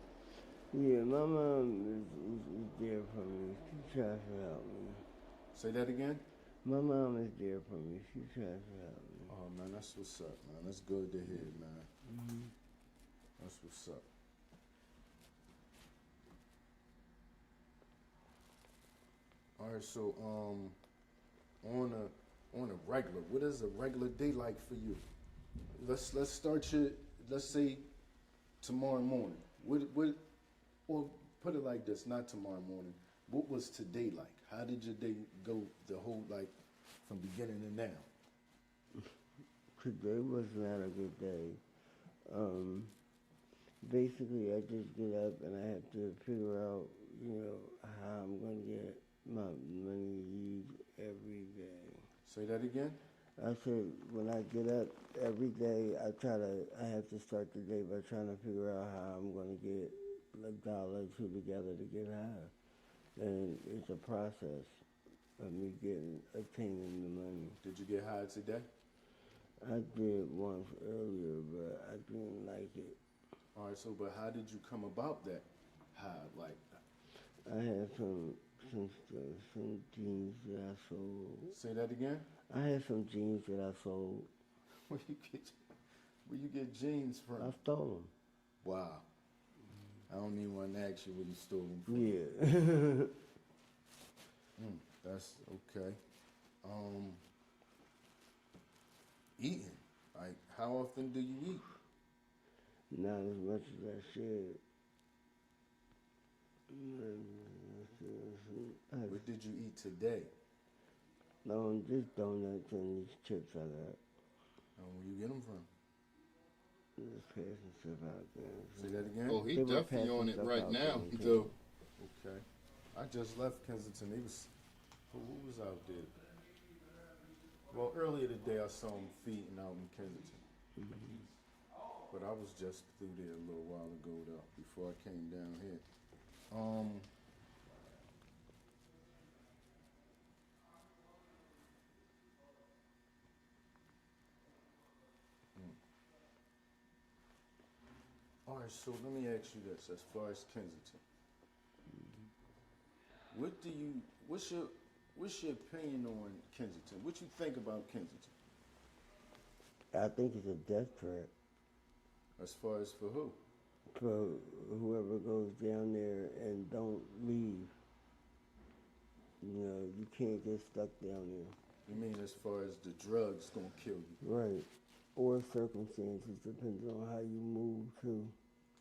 you. Yeah, my mom is there for me. She tries to help me. Say that again. My mom is there for me. She tries to help me. Oh man, that's what's up, man. That's good to hear, man. Mm-hmm. That's what's up. All right, so on a regular, what is a regular day like for you? Let's start your, let's say tomorrow morning. Or put it like this, not tomorrow morning. What was today like? How did your day go? The whole like from beginning to now. Today was not a good day. Basically, I just get up and I have to figure out, how I'm going to get my money used every day. Say that again. I said, when I get up every day, I have to start the day by trying to figure out how I'm going to get $1 or $2 together to get high. And it's a process of me obtaining the money. Did you get high today? I did once earlier, but I didn't like it. All right, so but how did you come about that high? Like, I had some jeans that I sold. say that again. I had some jeans that I sold. Where you get jeans from? I stole Wow. I don't even want to ask you where you stole them them. from. Yeah. That's okay. Eating. Like, how often do you eat? Not as much as I should. What did you eat today? No, just donuts and these chips I got. Where you get them from? Just passing stuff out there. Say that again? Oh, he They were definitely passing on it stuff right out now. there. So Okay. I just left Kensington. Who was out there? Well, earlier today I saw him feeding out in Kensington. But I was just through there a little while ago though, before I came down here. All right, so let me ask you this: as far as Kensington, what's your opinion on Kensington? What you think about Kensington? I think it's a death trap As far as for who? for whoever goes down there and don't leave. You know, you can't get stuck down there. You mean as far as the drugs gonna kill you? Right. Or circumstances, depending on how you move too.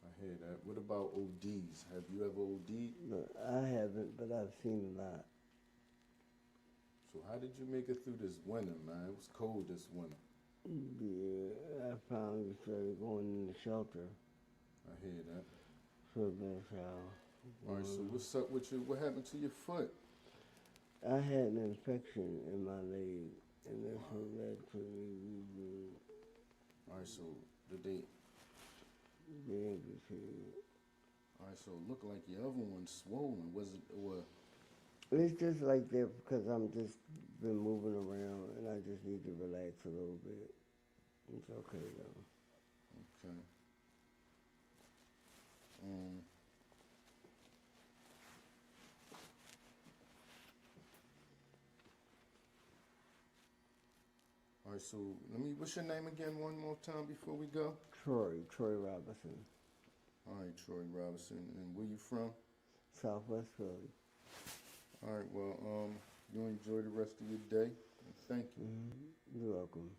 I hear that. What about ODs? Have you ever OD'd? Look, I haven't, but I've seen a lot. So how did you make it through this winter, man? It was cold this winter. Yeah, I finally started going in the shelter I hear that. for this house. All right, so what's up with you? What happened to your foot? I had an infection in my leg, and that's what led to me All right, so did they? being amputated. All right, so it looked like your other one's swollen. Was it or? It's just like that because I'm just been moving around, and I just need to relax a little bit. It's okay though. Okay. All right, so what's your name again one more time before we go? Troy Robinson, All right, Troy Robinson, and where you from? Southwest Philly. All right, well, you enjoy the rest of your day, and thank you. You're welcome.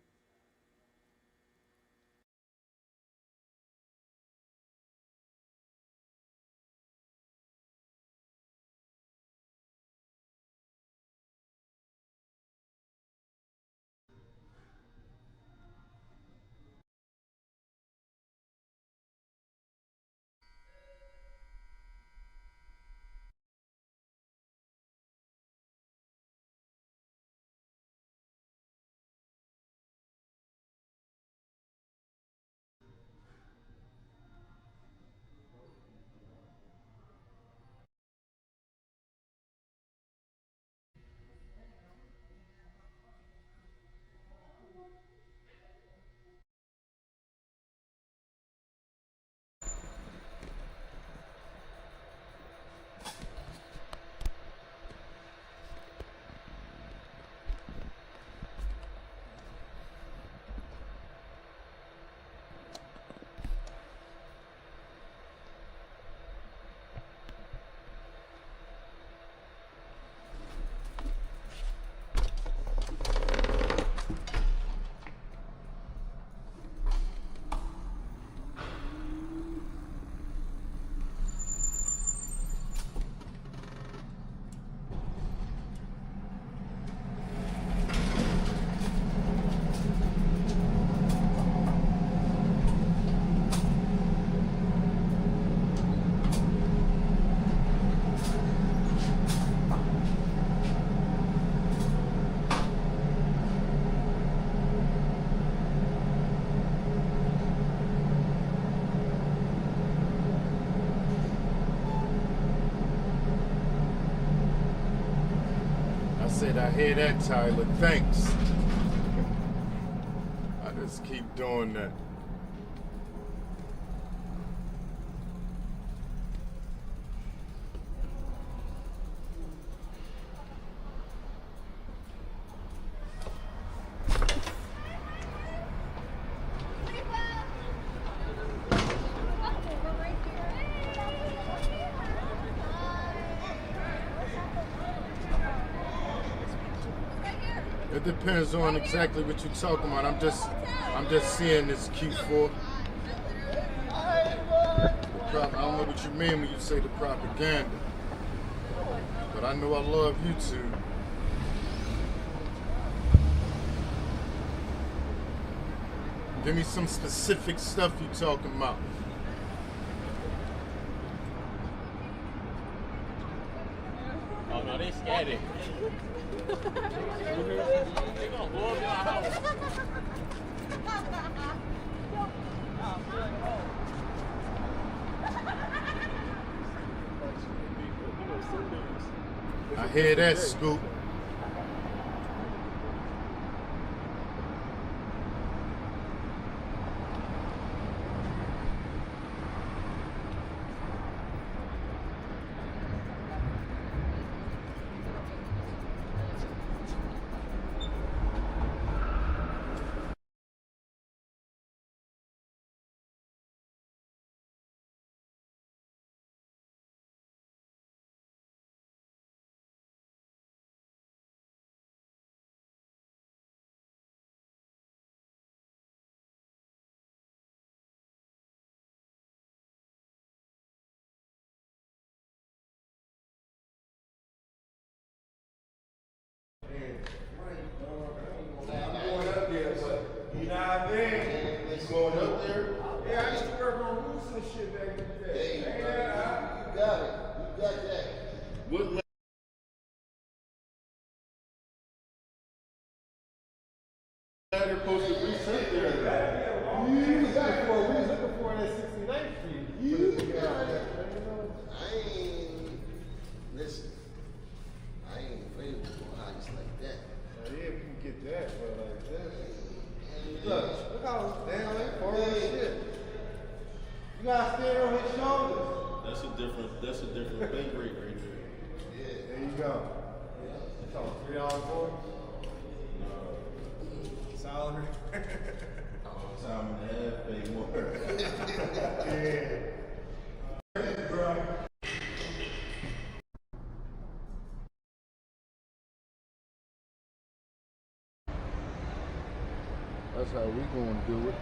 I said, I hear that, Tyler. Thanks. I just keep doing that. It depends on exactly what you're talking about. I'm just seeing this Q4. I don't know what you mean when you say the propaganda, but I know I love YouTube. Give me some specific stuff you talking about. Oh no, they scared it. They gonna blow up your house. I hear that, Scoop. Listen, I ain't afraid of going out just like that. Yeah, we can get that, but like that. Look how damn they far as shit. You gotta stand on his shoulders. That's a different bank rate right there. Yeah, there you go. You talking $3 for it? Salary. Time and a half, pay more. Yeah. That's how we gonna do it.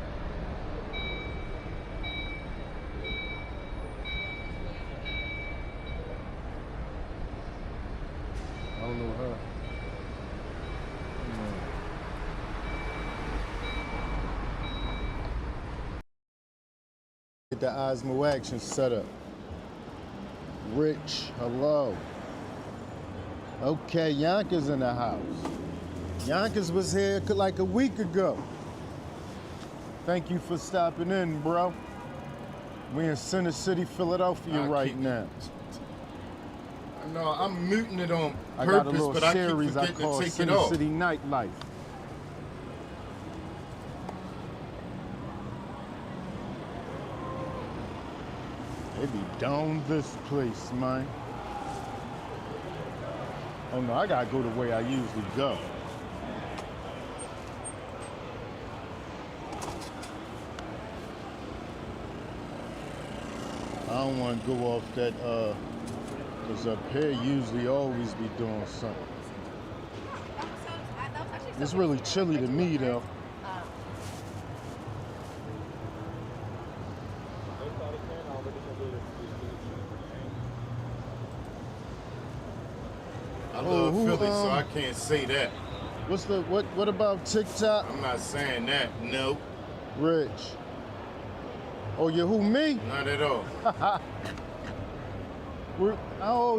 I don't know how. Get the Osmo Action set up. Rich, hello. Okay, Yonkers in the house. Yonkers was here like a week ago. Thank you for stopping in, bro. We in Center City, Philadelphia right now. No, I'm muting it on I got a purpose, little but I keep series I forgetting call to take it Center off. City Nightlife. They be down this place, man. Oh no, I gotta go the way I usually go. I don't want to go off that, because up here usually always be doing something. It's really chilly to me though. I love who, Philly, so I can't say that. What about TikTok? I'm not saying that. No, Rich. Oh, you who, me? not at all.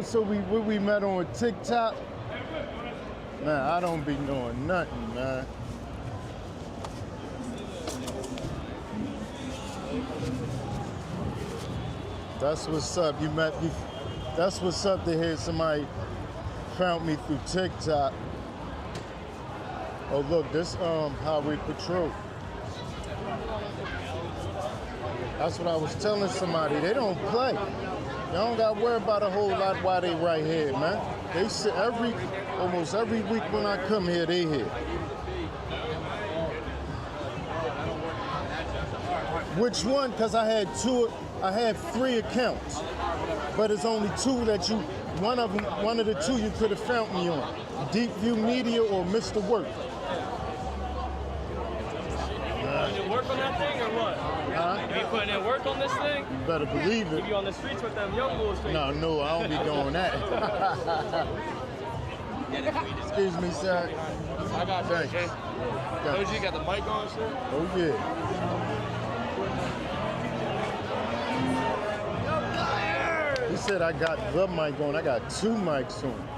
So we met on TikTok? Man, I don't be knowing nothing, man. That's what's up. That's what's up to hear somebody found me through TikTok. Oh look, this highway patrol. That's what I was telling somebody. They don't play. Y'all don't gotta worry about a whole lot while they right here, man. They sit almost every week when I come here, they here. Which one? Cause I had 3 accounts. But it's only two that you, one of the two you could have found me on. Deep View Media or Mr. Work. Putting in work on that thing or what? Huh? Are you putting in work on this thing? You better believe it. You be on the streets with them young boys. No, I don't be doing that. Excuse me, sir. I got you, Thanks. okay? Told you got the mic on, sir? Oh, yeah. He said I got the mic on. I got two mics on.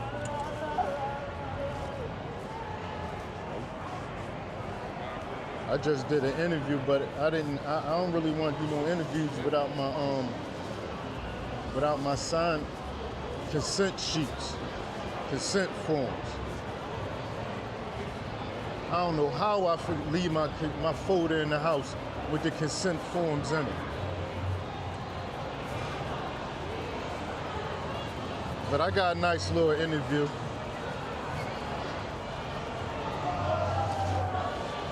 I just did an interview, but I don't really want to do no interviews without my signed consent sheets, consent forms. I don't know how I leave my folder in the house with the consent forms in it. But I got a nice little interview.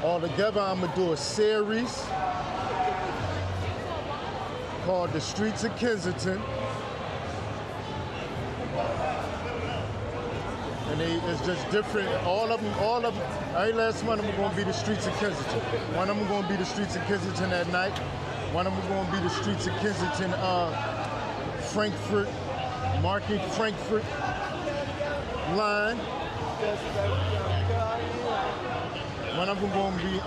Altogether, I'm gonna do a series called The Streets of Kensington. And it's just different. All of them, every last one of them are gonna be the streets of Kensington. One of them gonna be the streets of Kensington at night. One of them gonna be the streets of Kensington, Frankfurt, Market Frankfurt line. One of them gonna be,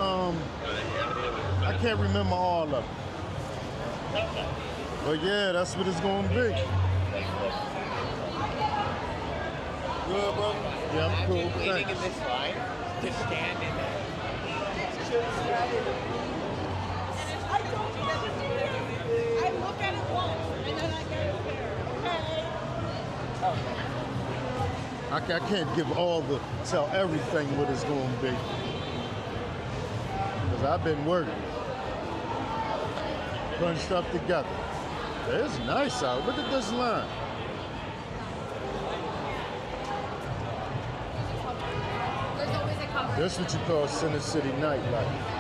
I can't remember all of them. But yeah, that's what it's gonna be. Good, brother. Yeah, I'm cool. Thanks. in this line, just stand in there. I told you that I look at it once and then I get it there. Okay. I can't give tell everything what it's gonna be. Because I've been working. Putting stuff together. It's nice out. Look at this line. That's what you call Center City nightlife.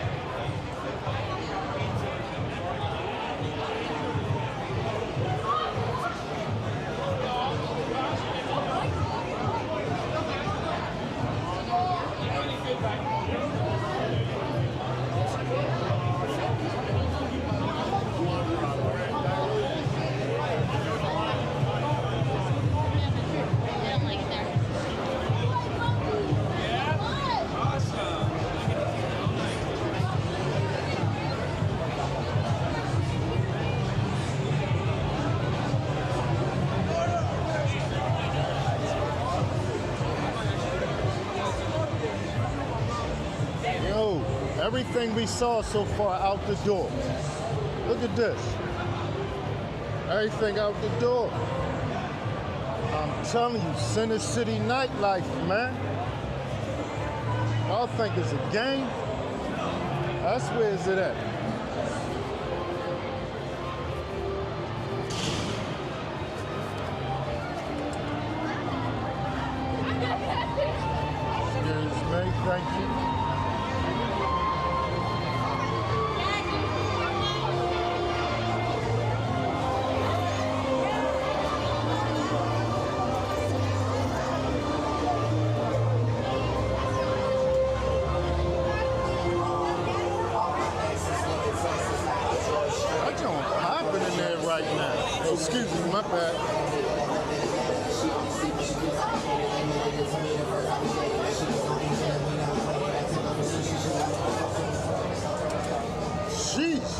Everything we saw so far out the door. Look at this. Everything out the door. I'm telling you, Center City nightlife, man. Y'all think it's a game? That's where is it at? Excuse me, thank you. Excuse me, my bad. Sheesh.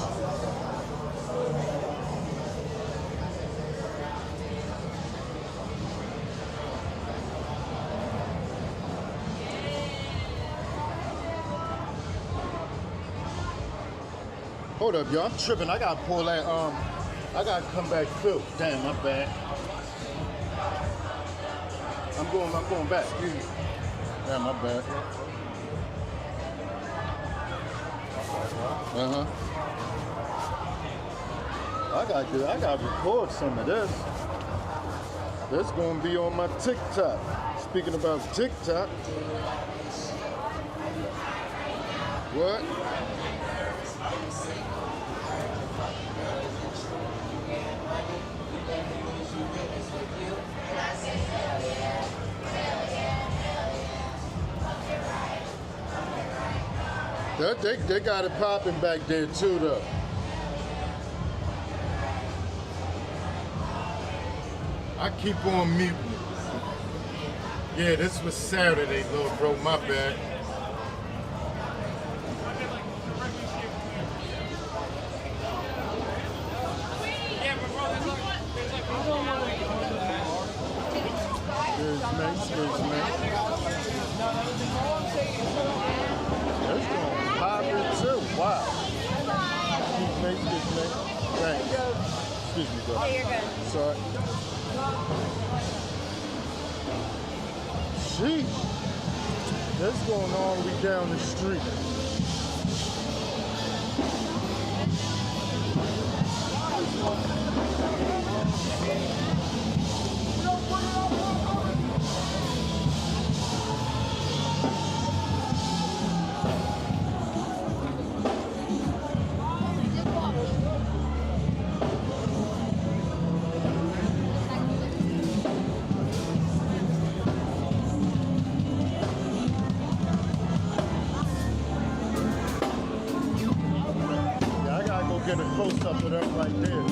Hold up, y'all. I'm tripping. I gotta pull that I gotta come back through. Damn, my bad. I'm going back. Excuse me. Damn, my bad. I gotta record some of this. This gonna be on my TikTok. Speaking about TikTok. What? They got it popping back there too, though. I keep on muting it. Yeah, this was Saturday, little bro. My bad. Excuse me. That's going to pop it too. Wow. Excuse me. Thanks. Excuse me, bro. Oh, you're good. Sorry. Jeez. That's going all the way down the street. Get a close up of them right there.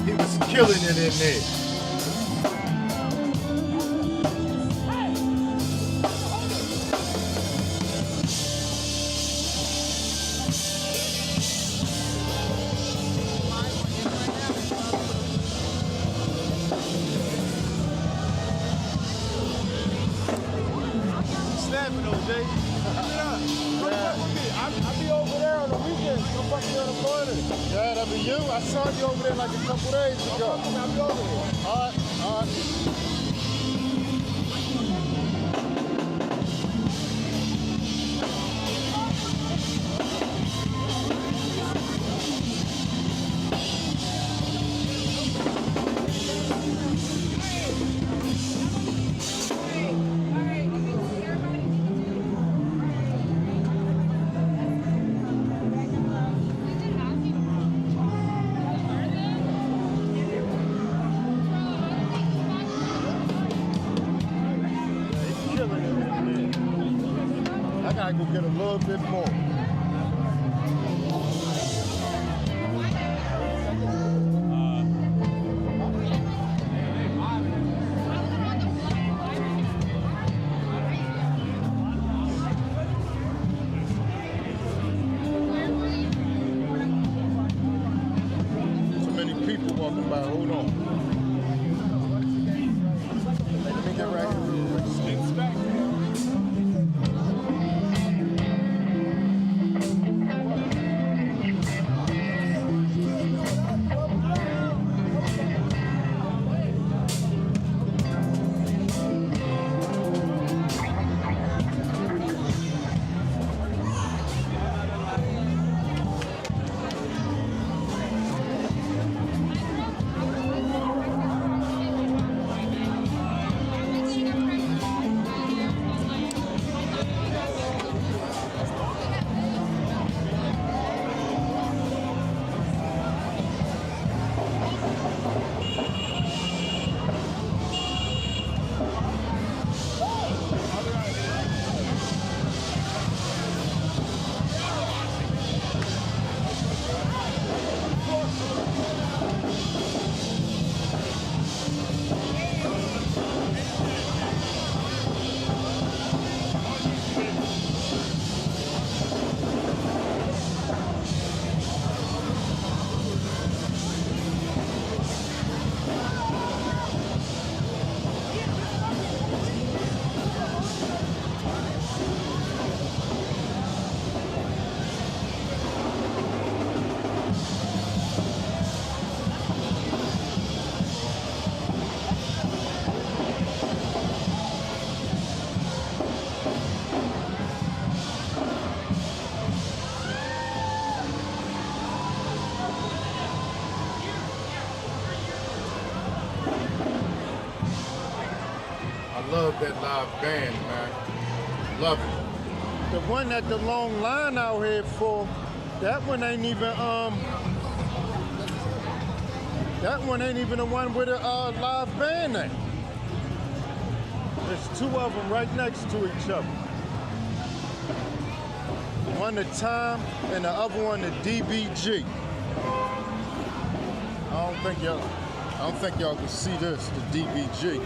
He was killing it in there. Snapping though, Jay. I'll be over there on the weekend. Come fuck me on the morning. Yeah, that'll be you. I saw you over there like a couple days ago. I'll be over there. All right. I gotta go get a little bit more. So many people walking by. Hold on. Let me get right here. I love that live band, man. Love it. The one that the long line out here for, that one ain't even the one with a live band in. There's two of them right next to each other. One the Time and the other one the DBG. I don't think y'all can see this, the DBG.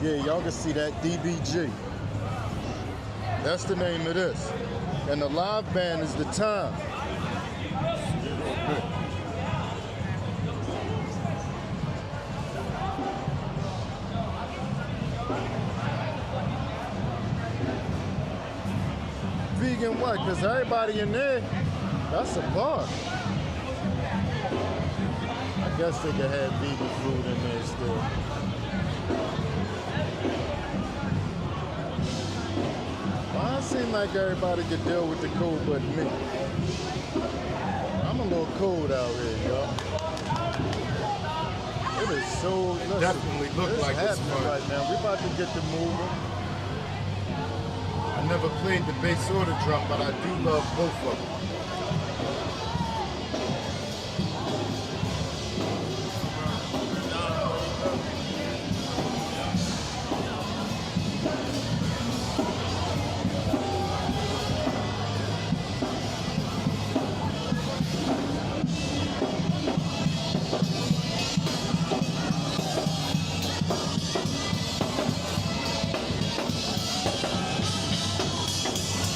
Yeah, y'all can see that DBG. That's the name of this. And the live band is the Time. Vegan what? Because everybody in there, that's a bar. I guess they could have vegan food in there still. Well, it seems like everybody could deal with the cold but me. I'm a little cold out here, y'all. It is so, listen, Definitely look like it's fun. right now. We're about to get to moving. I never played the bass or the drum, but I do love both of them.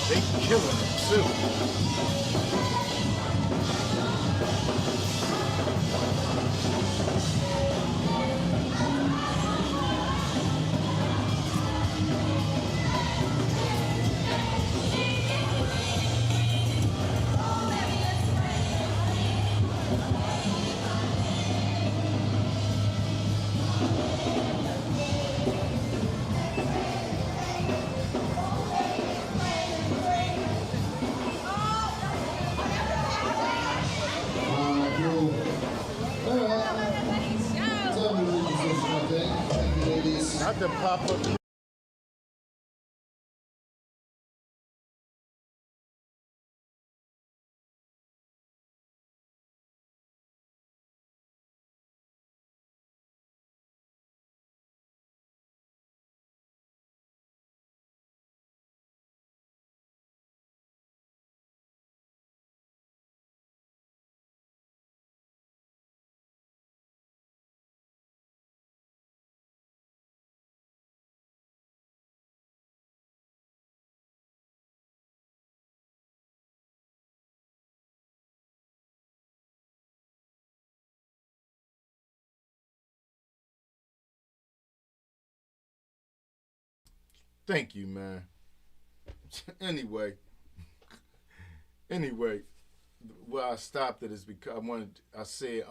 They killing it too. Not the pop-up. Thank you, man. Anyway, where I stopped it is because I said,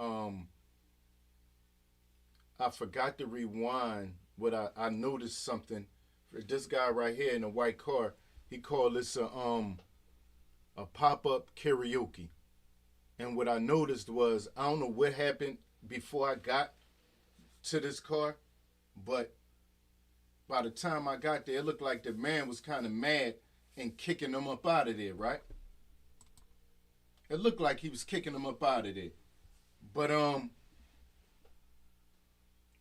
I forgot to rewind what I noticed something. This guy right here in a white car, he called this a pop-up karaoke. And what I noticed was, I don't know what happened before I got to this car, but by the time I got there, it looked like the man was kind of mad and kicking them up out of there, right? It looked like he was kicking them up out of there. But,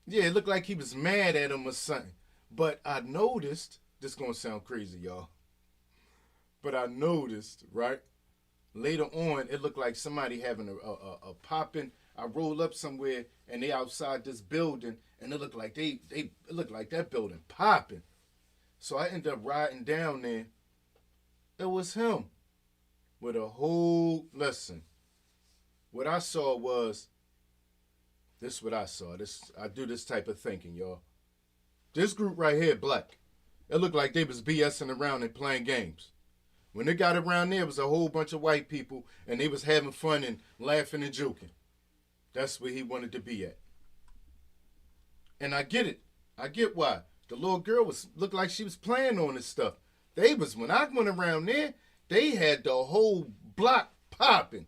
yeah, it looked like he was mad at him or something. But I noticed, this is going to sound crazy, y'all. But I noticed, right? Later on, it looked like somebody having a popping. I rolled up somewhere and they outside this building and it looked like it looked like that building popping. So I ended up riding down there. It was him with a whole, listen, what I saw was, this is what I saw. I do this type of thinking, y'all. This group right here, black, it looked like they was BSing around and playing games. When they got around there, it was a whole bunch of white people, and they was having fun and laughing and joking. That's where he wanted to be at. And I get it. I get why. The little girl looked like she was playing on this stuff. When I went around there, they had the whole block popping.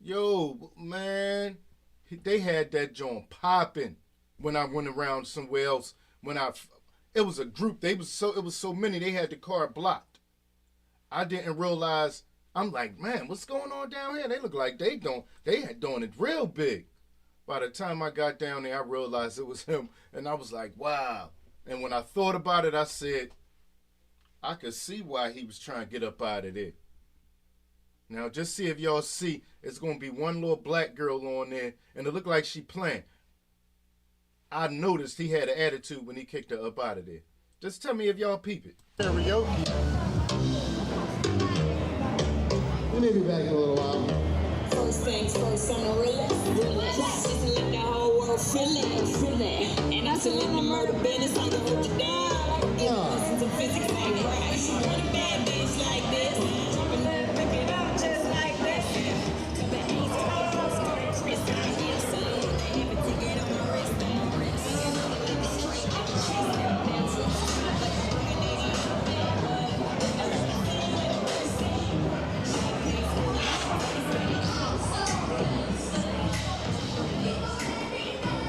Yo, man, they had that joint popping when I went around somewhere else. It was a group. It was so many. They had the car blocked. I didn't realize. I'm like, man, what's going on down here? They look like they had doing it real big. By the time I got down there, I realized it was him, and I was like, wow. And when I thought about it, I said, I could see why he was trying to get up out of there. Now, just see if y'all see, it's going to be one little black girl on there, and it looked like she playing. I noticed he had an attitude when he kicked her up out of there. Just tell me if y'all peep it. Karaoke. We may be back in a little while. First things first, I'm a relax. Just let the whole world feel it. And I'm still in the murder business, I'm gonna hold you down. Listen to physics ain't right. She want a bad bitch like this. Jumping and pick it up just like this. Coming easy, Chris, I'm here, son. Every ticket on my wrist, and wrist.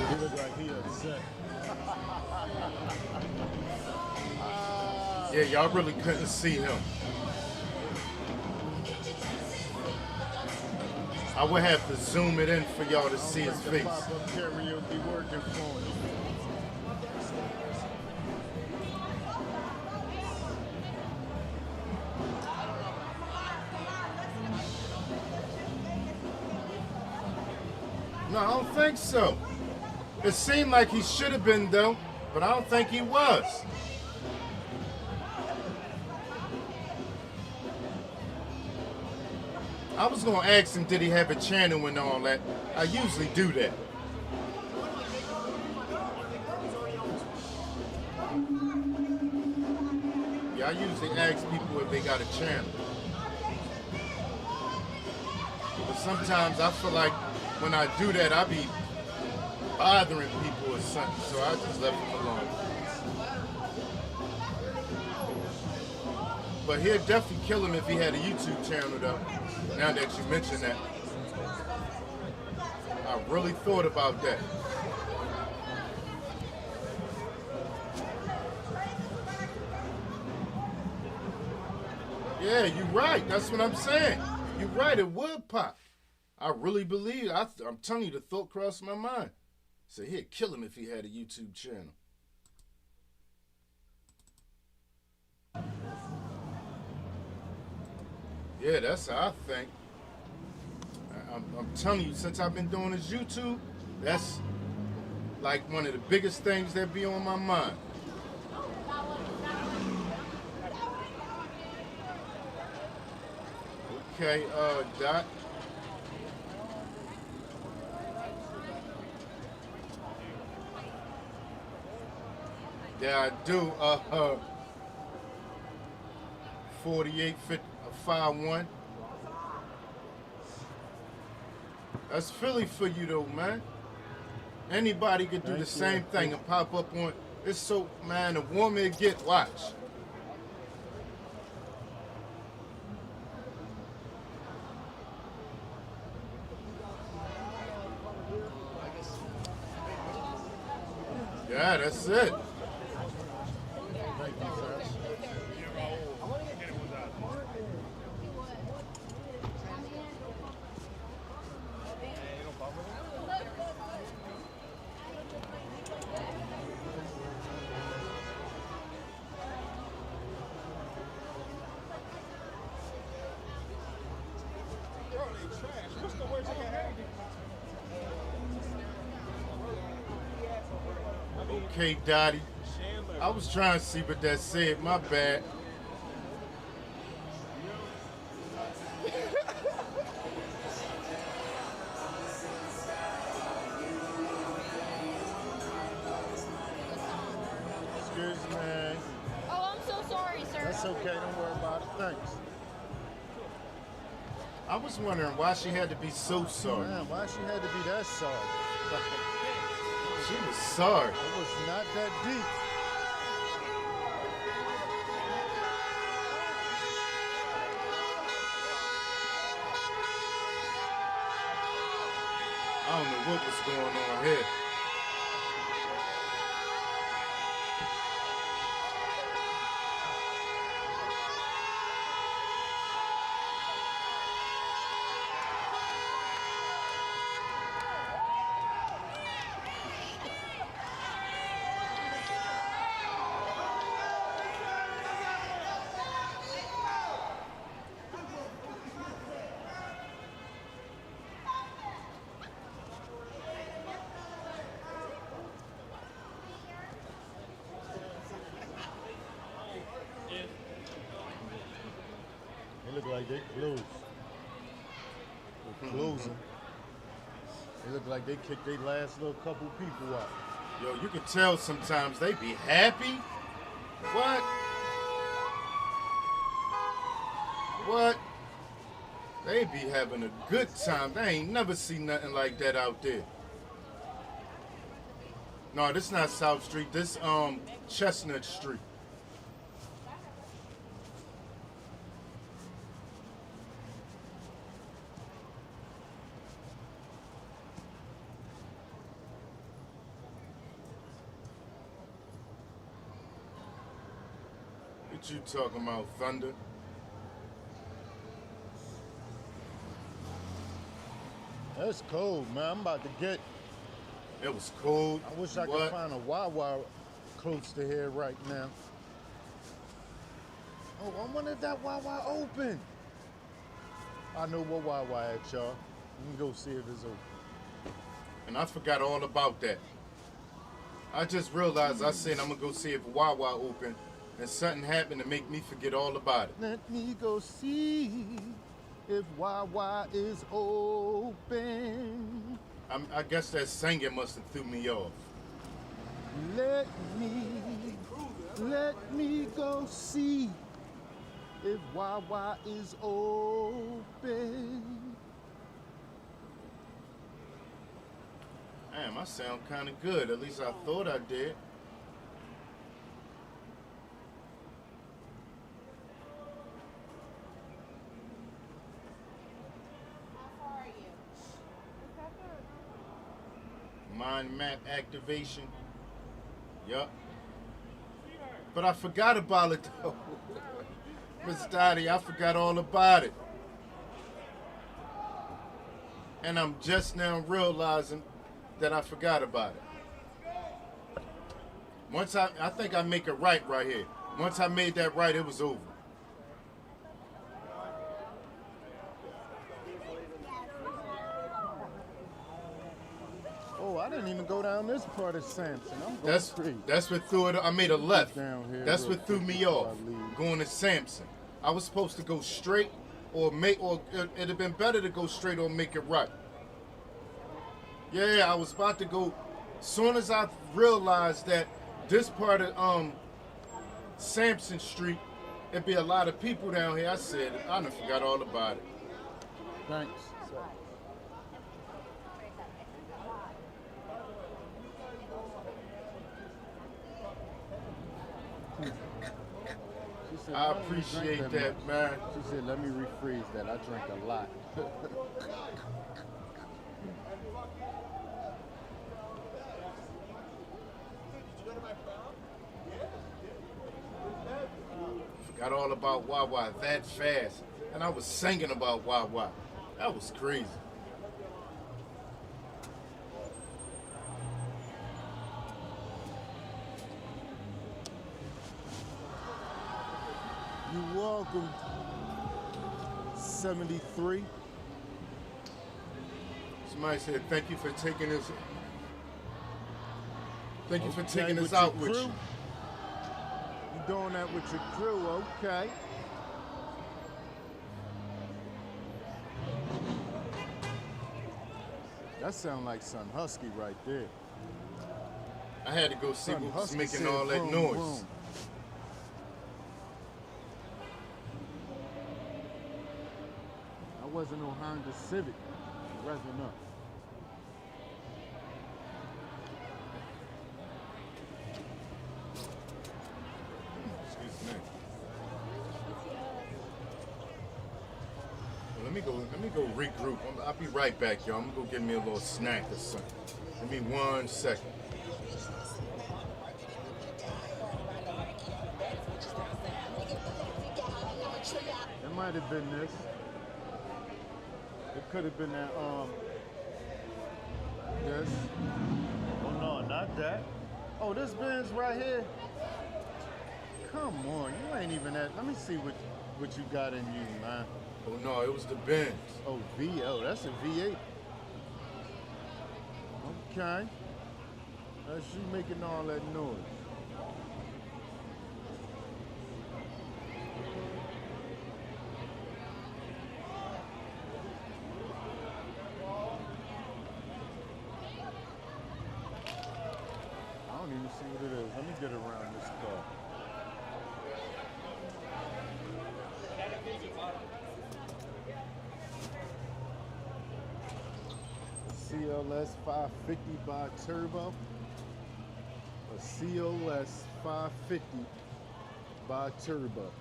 He look like he upset. Yeah, y'all really couldn't see him. I would have to zoom it in for y'all to see his face. Pop-up karaoke working for him. No, I don't think so. It seemed like he should have been, though, but I don't think he was. I was going to ask him, did he have a channel and all that? I usually do that. Yeah, I usually ask people if they got a channel. But sometimes I feel like when I do that, I be bothering people or something, so I just left him alone. But he'd definitely kill him if he had a YouTube channel, though. Now that you mention that, I really thought about that. Yeah, you're right. That's what I'm saying. You're right. It would pop. I really believe. I'm telling you, the thought crossed my mind. So he'd kill him if he had a YouTube channel. Yeah, that's how I think. I'm telling you, since I've been doing this YouTube, that's like one of the biggest things that be on my mind. Okay, Dot. Yeah, I do. 4851. That's Philly for you though, man. Anybody could do the same thing and pop up on. It's so, man, the woman get watched. Yeah, that's it. Thank you, sir. Okay, Dottie. I was trying to see what that said. My bad. Excuse me. Oh, I'm so sorry, sir. That's okay. Don't worry about it. Thanks. I was wondering why she had to be so sorry. Man, why she had to be that sorry? She was sorry. It was not that deep. I don't know what was going on here. They look like they closed. They're closing. They look like they kicked their last little couple people out. Yo, you can tell sometimes they be happy. What? What? They be having a good time. They ain't never seen nothing like that out there. No, this not South Street. This Chestnut Street. What you talking about, Thunder? That's cold, man. I'm about to get. It was cold. I wish I could find a Wawa close to here right now. Oh, I wonder if that Wawa open. I know what Wawa at, y'all. We can go see if it's open. And I forgot all about that. I just realized I said I'm gonna go see if Wawa open, and something happened to make me forget all about it. Let me go see if Wawa is open. I guess that singing must have threw me off. Let me go see if Wawa is open. Damn, I sound kind of good. At least I thought I did. Mind map activation. Yup. But I forgot about it though. Miss Dottie, I forgot all about it. And I'm just now realizing that I forgot about it. Once I think I make it right here. Once I made that right, it was over. Oh, I didn't even go down this part of Sampson. I'm going That's what threw it. I made a left. Down here That's real what threw quick me before off. I leave. Going to Sampson. I was supposed to go straight or it'd have been better to go straight or make it right. Yeah, I was about to go. Soon as I realized that this part of Sampson Street, it'd be a lot of people down here, I said, I done forgot all about it. Thanks. Said, I appreciate that, man. She said, let me rephrase that. I drink a lot. Forgot all about Wawa that fast. And I was singing about Wawa. That was crazy. You're welcome. 73. Somebody said, thank you for taking us. Thank you for Okay, taking us with out your with crew? you. You doing that with your crew, okay. That sound like Son Husky right there. I had to go see Son what was Husky making said, all that "Vroom, noise. vroom." I wasn't no Honda Civic. Revving up. Excuse me. Well, let Let me go regroup. I'll be right back, y'all. I'm gonna go get me a little snack or something. Give me 1 second. It might have been this. It could have been that, this. Oh no, not that. Oh, this Benz right here. Come on, you ain't even at. Let me see what you got in you, man. Oh no, it was the Benz. Oh, that's a V8. Okay. That's you making all that noise. I don't even see what it is. Let me get around this car. CLS 550 by turbo. A CLS 550 by turbo.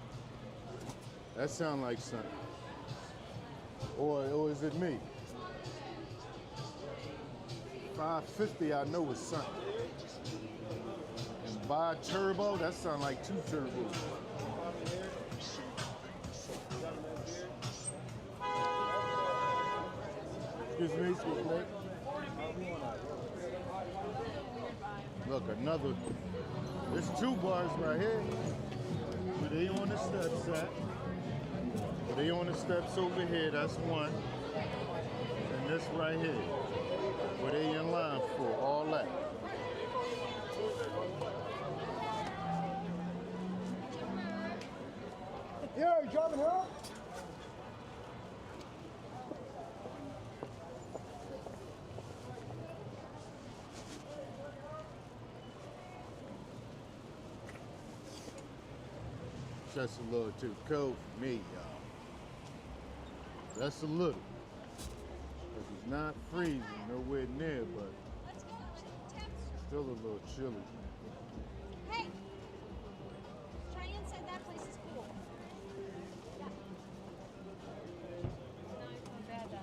That sound like something. Or is it me? 550 I know is something. And by turbo, that sound like 2 turbos. Excuse me, look, another. There's 2 bars right here. Where they on the steps at. Where they on the steps over here, that's 1. And this right here. Where they in line for, all that. Yeah, you driving her? Just a little too cold for me, y'all. Just a little. Because it's not freezing, nowhere near, but still a little chilly. Hey, try inside. That place is cool. Yeah. No, it's not bad though.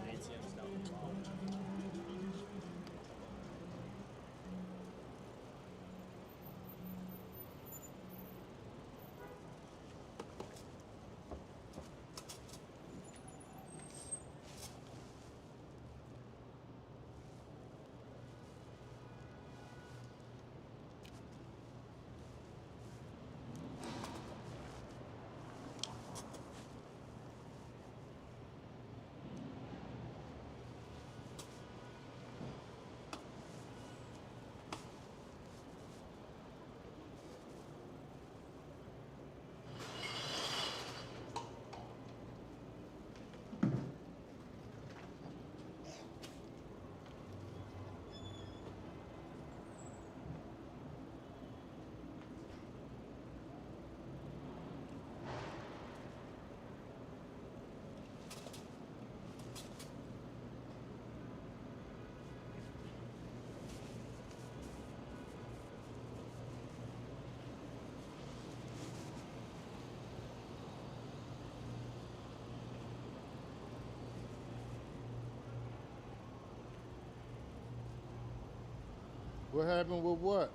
What happened with what?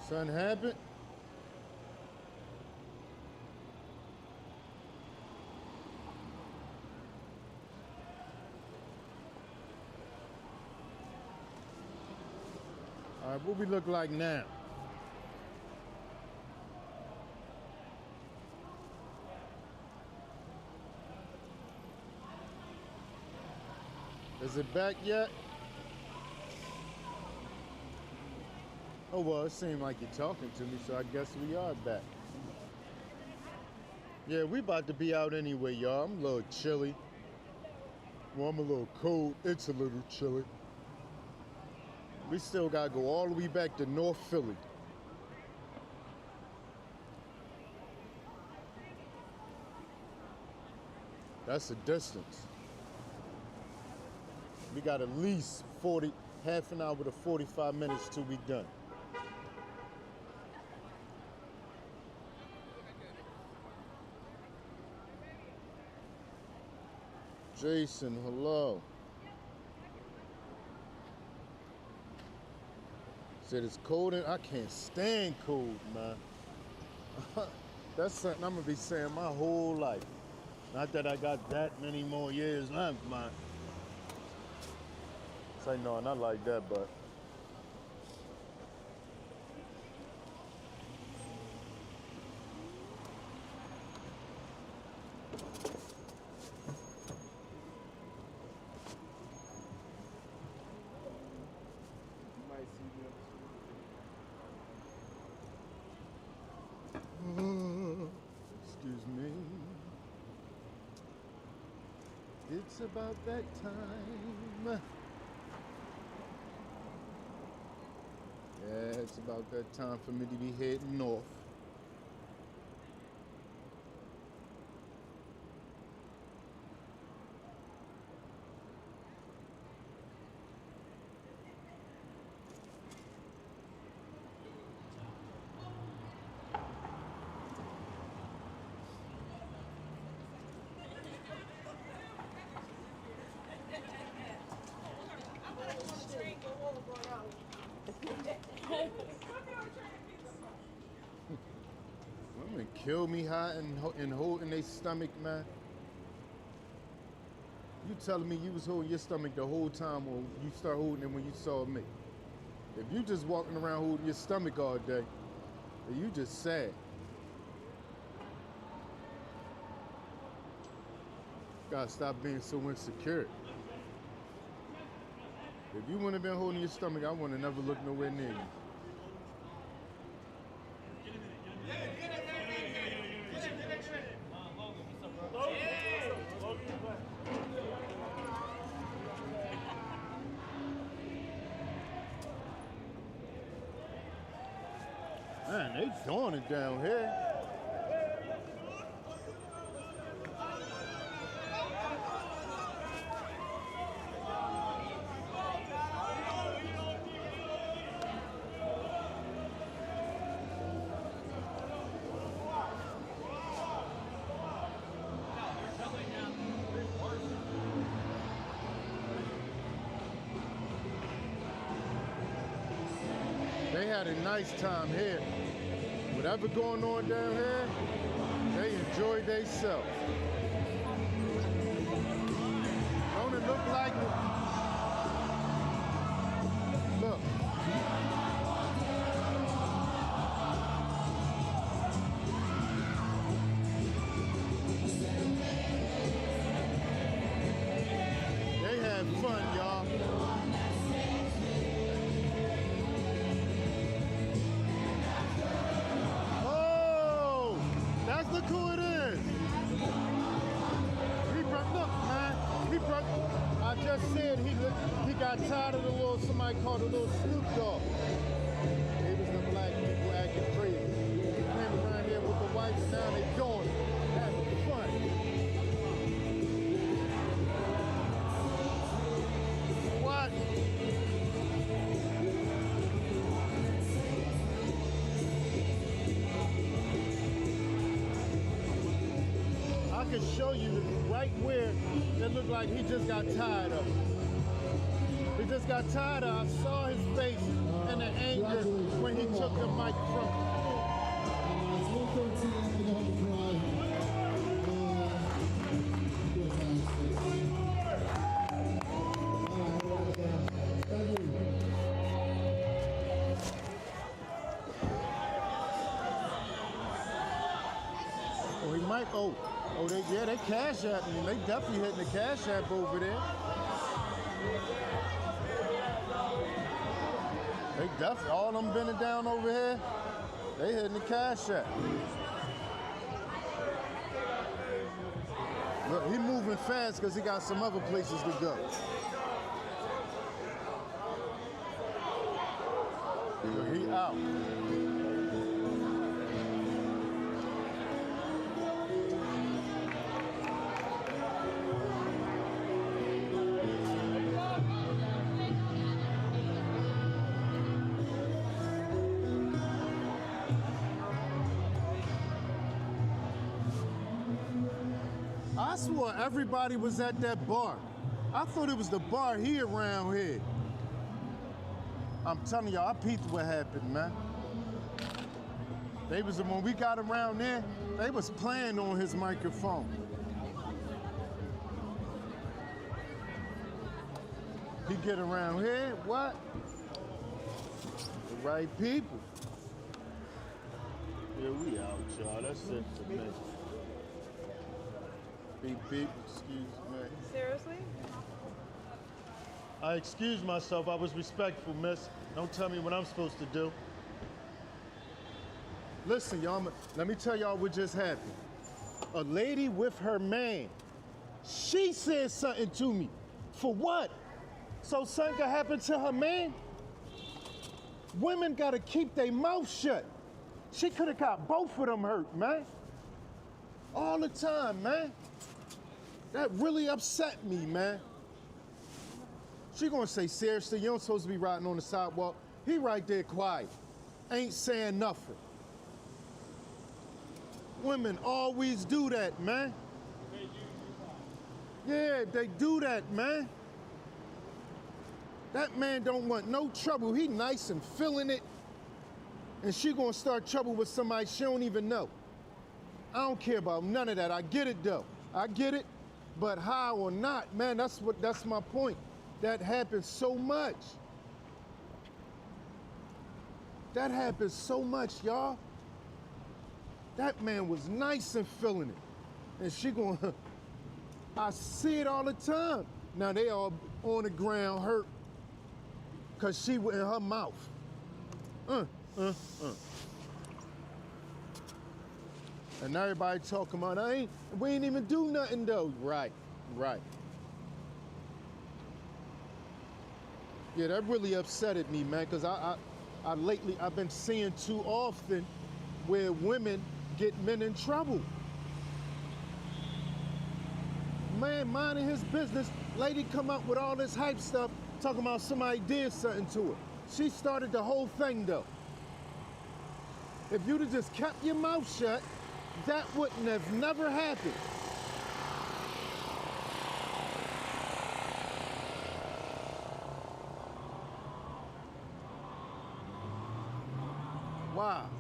Something happened? All right, what we look like now? Is it back yet? Oh, well, it seemed like you're talking to me, so I guess we are back. Yeah, we about to be out anyway, y'all. I'm a little chilly. Well, I'm a little cold. It's a little chilly. We still got to go all the way back to North Philly. That's a distance. We got at least half an hour to 45 minutes till we done. Jason, hello. Said it's cold and I can't stand cold, man. That's something I'm gonna be saying my whole life. Not that I got that many more years left, man. Say no, not like that, but You might see me up excuse me. It's about that time. Yeah, it's about that time for me to be heading north. Women kill me hot and holding their stomach, man. You telling me you was holding your stomach the whole time, or you start holding it when you saw me? If you just walking around holding your stomach all day, then you just sad. Gotta stop being so insecure. If you wouldn't have been holding your stomach, I wouldn't have never looked nowhere near you. Man, they doing it down here. They had a nice time here. Whatever going on down here, they enjoyed themselves. Don't it look like it? Look. They had fun, y'all. Look who it is. Look, man. I just said he got tired of the little, somebody called a little Snoop Dogg. It was the black people acting crazy. They came around here with the whites, now they doing it. Having fun. What? I can show you right where it looked like he just got tired of it. He just got tired of it. I saw his face and the anger when he took the mic from him. Oh, he might, they cash apping him. They definitely hitting the cash app over there. They definitely, all them bending down over here, they hitting the cash app. Look, he moving fast because he got some other places to go. Look, he out. I swore everybody was at that bar. I thought it was the bar here around here. I'm telling y'all, I peeped what happened, man. They was, when we got around there, they was playing on his microphone. He get around here, what? The right people. Here we out, y'all. That's it for me. Beep, beep, excuse me. Seriously? I excused myself. I was respectful, miss. Don't tell me what I'm supposed to do. Listen, y'all, let me tell y'all what just happened. A lady with her man, she said something to me. For what? So something could happen to her man? Women gotta keep their mouth shut. She could have got both of them hurt, man. All the time, man. That really upset me, man. She gonna say, seriously, you don't supposed to be riding on the sidewalk. He right there quiet, ain't saying nothing. Women always do that, man. Yeah, they do that, man. That man don't want no trouble. He nice and feeling it. And she gonna start trouble with somebody she don't even know. I don't care about none of that. I get it though. I get it. But how or not, man, that's my point. That happens so much. That happens so much, y'all. That man was nice and feeling it. And she gonna, I see it all the time. Now they all on the ground hurt because she was in her mouth. And everybody talking about, we ain't even do nothing though. Right. Yeah, that really upsetted me, man, because I lately, I've been seeing too often where women get men in trouble. Man minding his business, lady come up with all this hype stuff, talking about somebody did something to her. She started the whole thing though. If you'd have just kept your mouth shut, that wouldn't have never happened. Wow.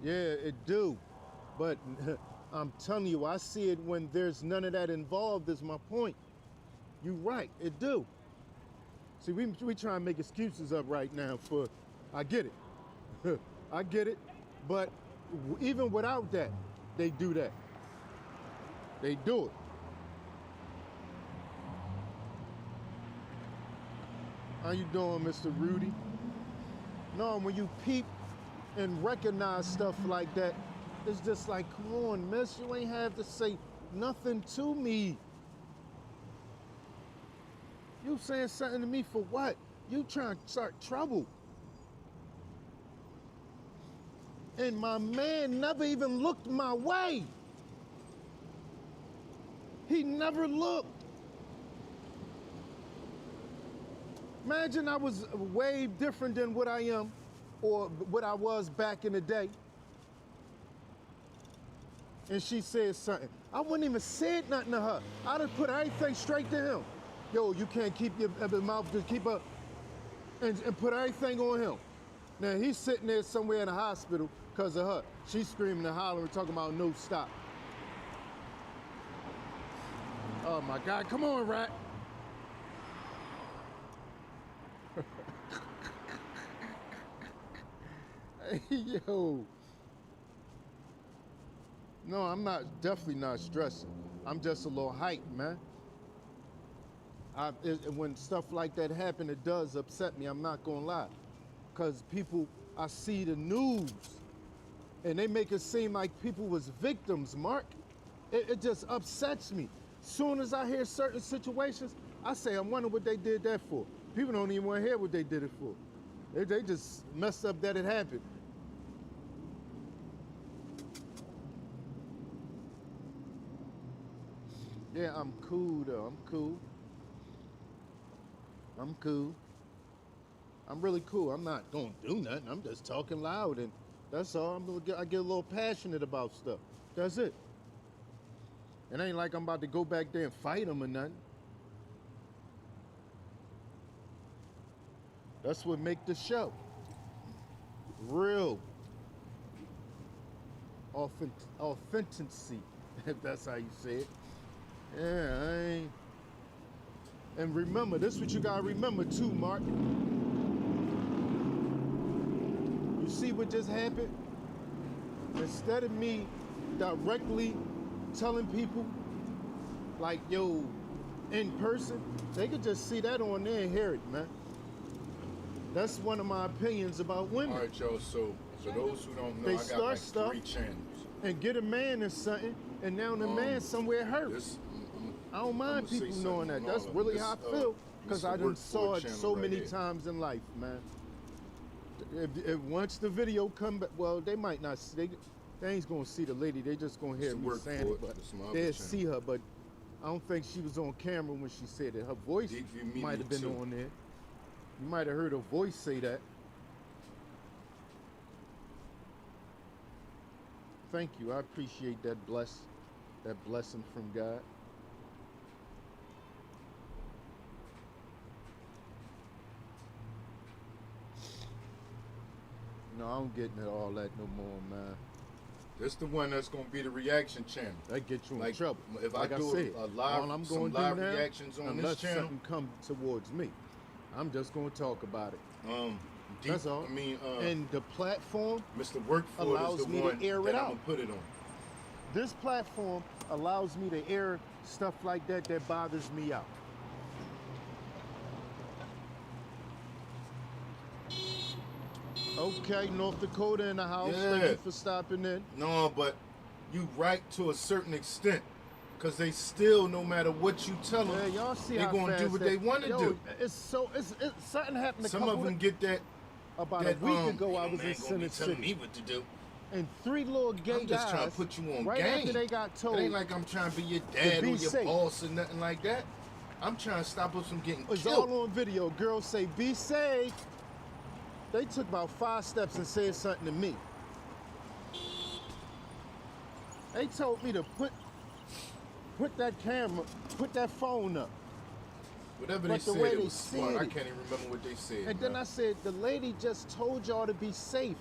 Yeah, it do. But I'm telling you, I see it when there's none of that involved is my point. You right, it do. See, we try and make excuses up right now for, I get it. I get it. But even without that, they do that. They do it. How you doing, Mr. Rudy? No, when you peep and recognize stuff like that, it's just like, come on, miss, you ain't have to say nothing to me. You saying something to me for what? You trying to start trouble. And my man never even looked my way. He never looked. Imagine I was way different than what I am or what I was back in the day. And she said something. I wouldn't even said nothing to her. I'd have put everything straight to him. Yo, you can't keep your mouth, just keep up and put everything on him. Now he's sitting there somewhere in the hospital because of her. She's screaming and hollering, talking about no stop. Oh my God, come on, Rat. Hey, yo. No, I'm definitely not stressing. I'm just a little hyped, man. When stuff like that happen, it does upset me, I'm not gonna lie. Because people, I see the news, and they make it seem like people was victims, Mark. It just upsets me. Soon as I hear certain situations, I say, I wonder what they did that for. People don't even want to hear what they did it for. They just messed up that it happened. Yeah, I'm cool though, I'm cool. I'm cool. I'm really cool. I'm not gonna do nothing. I'm just talking loud and That's all. I get a little passionate about stuff. That's it. It ain't like I'm about to go back there and fight them or nothing. That's what make the show real. Authenticity, if that's how you say it. Yeah, I ain't. And remember, this is what you gotta remember too, Mark. You see what just happened? Instead of me directly telling people, like, yo, in person, they could just see that on there and hear it, man. That's one of my opinions about women. All right, y'all. So for those who don't know, They I got start like stuff 3 channels. and get a man or something, and now the man somewhere hurt. I don't mind people knowing that. That's really how I feel, because I done saw it so many times in life, man. If once the video come back, well, they might not see. They ain't gonna see the lady. They just gonna hear me saying it, but they'll see her. But I don't think she was on camera when she said it. Her voice might have been on there. You might have heard her voice say that. Thank you. I appreciate that blessing from God. No, I don't get into all that no more, man. This the one that's gonna be the reaction channel. That gets you in like, trouble. If like I do said, a live, all I'm some going live do now, reactions on unless this channel, something come towards me, I'm just going to talk about it. That's all. I mean, and the platform Mr. Workford allows is the me one to air that it I'm out. gonna put it on. This platform allows me to air stuff like that bothers me out. Okay, North Dakota in the house. Yeah. Thank you for stopping in. No, but you right to a certain extent, because they still, no matter what you tell them, yeah, y'all see they're how gonna do fast what that, they want to do. It's something happened. Some of them get that. About that, a week ago, I was man in gonna be Center telling City. me what to do. And 3 little gay I'm just guys, trying to put you on right game. after they got told, it ain't like I'm trying to be your dad or your safe. boss or nothing like that. I'm trying to stop us from getting it's killed. all on video. Girls say, "Be safe." They took about 5 steps and said something to me. They told me to put that camera, put that phone up. Whatever But they the said, way it they was smart. I said it. can't even remember what they said. And then I said, the lady just told y'all to be safe.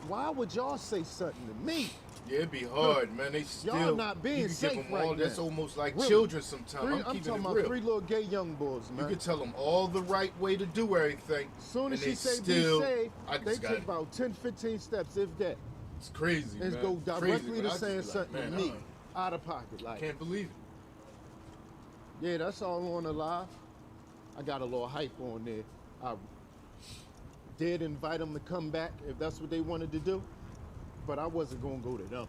Why would y'all say something to me? Yeah, it'd be hard, man. They still, y'all not being you can safe give them right all, now. That's almost like Really. children sometimes. I'm I'm keeping talking it about real. 3 little gay young boys, man. You can tell them all the right way to do everything. As soon as and she they say still, be safe, I they just take got about 10, 15 steps, if that. It's crazy, And man. go directly crazy, to but I saying just be like, something to man, me, out of pocket. Like, can't believe it. yeah, that's all on the live. I got a little hype on there. I did invite them to come back if that's what they wanted to do, but I wasn't gonna go to them.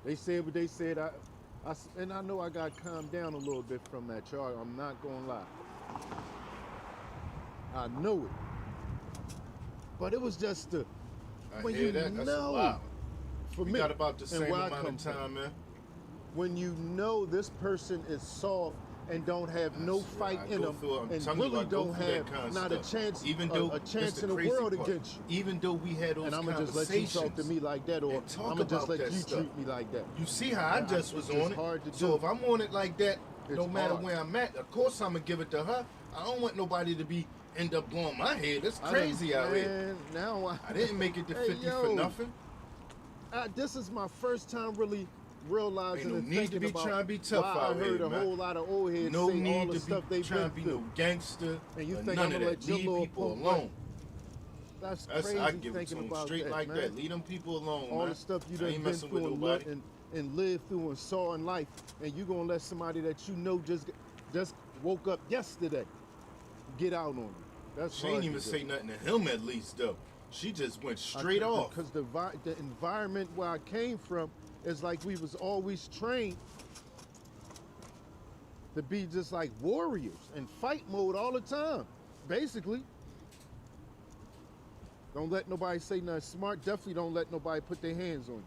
They said what they said. And I know I got calmed down a little bit from that charge. I'm not gonna lie. I know it. But it was just the I hear that. That's a lot. For we me, got about the and same where I amount come of time, from. man. When you know this person is soft and don't have no fight in them, and really don't have not a chance, even though a chance the in the crazy world part, against you. Even though we had those And I'm gonna just let you talk to me like that, or I'm gonna just let you treat me like that. You see how I just was on it. Hard to do. So if I'm on it like that, no It's matter hard. where I'm at, of course I'm gonna give it to her. I don't want nobody to end up blowing my head. That's crazy out here. Now I didn't make it to 50 yo. for nothing. This is my first time really realizing Ain't no and need to thinking be about trying to be tough why out I heard here, a man. whole lot of old heads No say need all the to stuff be they've trying been to be through. no gangster. And you or think none I'm of gonna that. let your Leave little people punk alone. That's I crazy give it to thinking them about straight that, like man. that. Leave them people alone, All man. the stuff you I done ain't been messing with through nobody. and lived through and saw in life, and you gonna let somebody that you know just woke up yesterday get out on you. That's She ain't even say nothing to him at least though. She just went straight off. Because the environment where I came from is like we was always trained to be just like warriors in fight mode all the time, basically. Don't let nobody say nothing smart. Definitely don't let nobody put their hands on you.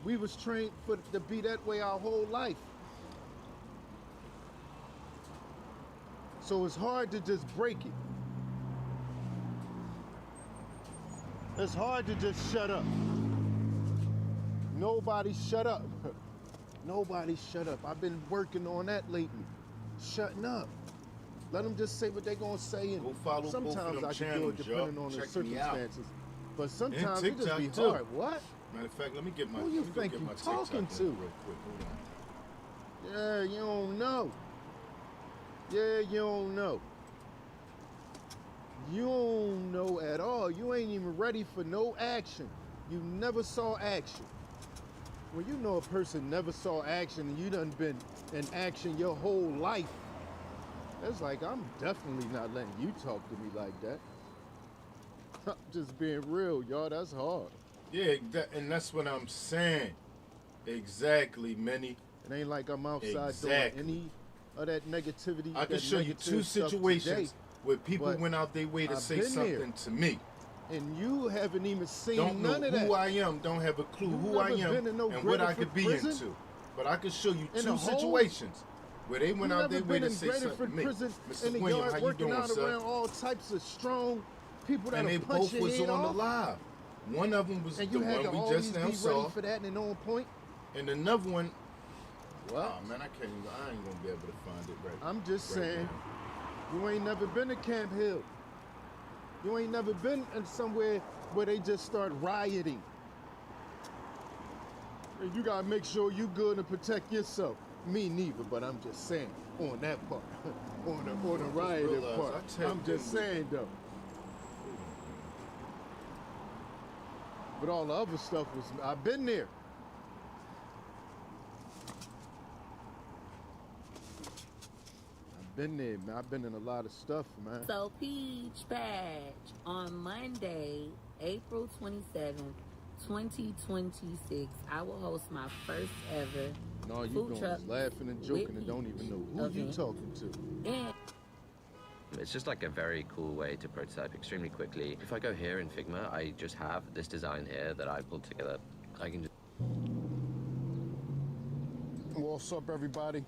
We was trained to be that way our whole life. So it's hard to just break it. It's hard to just shut up. Nobody shut up. Nobody shut up. I've been working on that lately. Shutting up. Let them just say what they're gonna say, and Go follow both of sometimes them I can do channels, it depending y'all. on the Check me out. circumstances. But sometimes it just TikTok, be too. hard. What? Matter of fact, let me get my. Who you let me go think get you my talking TikTok to? link real quick. Hold on. Yeah, you don't know. Yeah, you don't know. You don't know at all. You ain't even ready for no action. You never saw action. When you know a person never saw action and you done been in action your whole life, that's like, I'm definitely not letting you talk to me like that. I'm just being real, y'all. That's hard. Yeah, and that's what I'm saying. Exactly, Minnie. It ain't like I'm outside Exactly. doing any of that negativity. I can that show you negative two stuff situations today, where people but went out their way to I've say been something there. to me. And you haven't even seen Don't know none of that. who I am, don't have a clue You who I never am been in no and what I Grateford could be prison? into. But I can show you In a two hole? situations where they went You out their never way been to in say something to Grateford me. prison Mr. in the William, yard how you working doing, out sir? around all types of strong people And that'll they punch both your was head on the off. live. One of them was And the you had to one we always just be now ready saw, for that and on point. and another one. What? Oh man, I ain't gonna be able to find it right. I'm just right saying, now. you ain't never been to Camp Hill. You ain't never been in somewhere where they just start rioting. And you gotta make sure you good and protect yourself. Me neither, but I'm just saying on that part, on the rioting realized part. I tapped I'm just in with- saying though. But all the other stuff was, I've been there. I've been there, man. I've been in a lot of stuff, man. So, Peach Patch, on Monday, April 27th, 2026, I will host my first ever And all you food doing truck is laughing and joking and don't even know who you event. talking to. And It's just like a very cool way to prototype extremely quickly. If I go here in Figma, I just have this design here that I pulled together. I can just... What's up, everybody?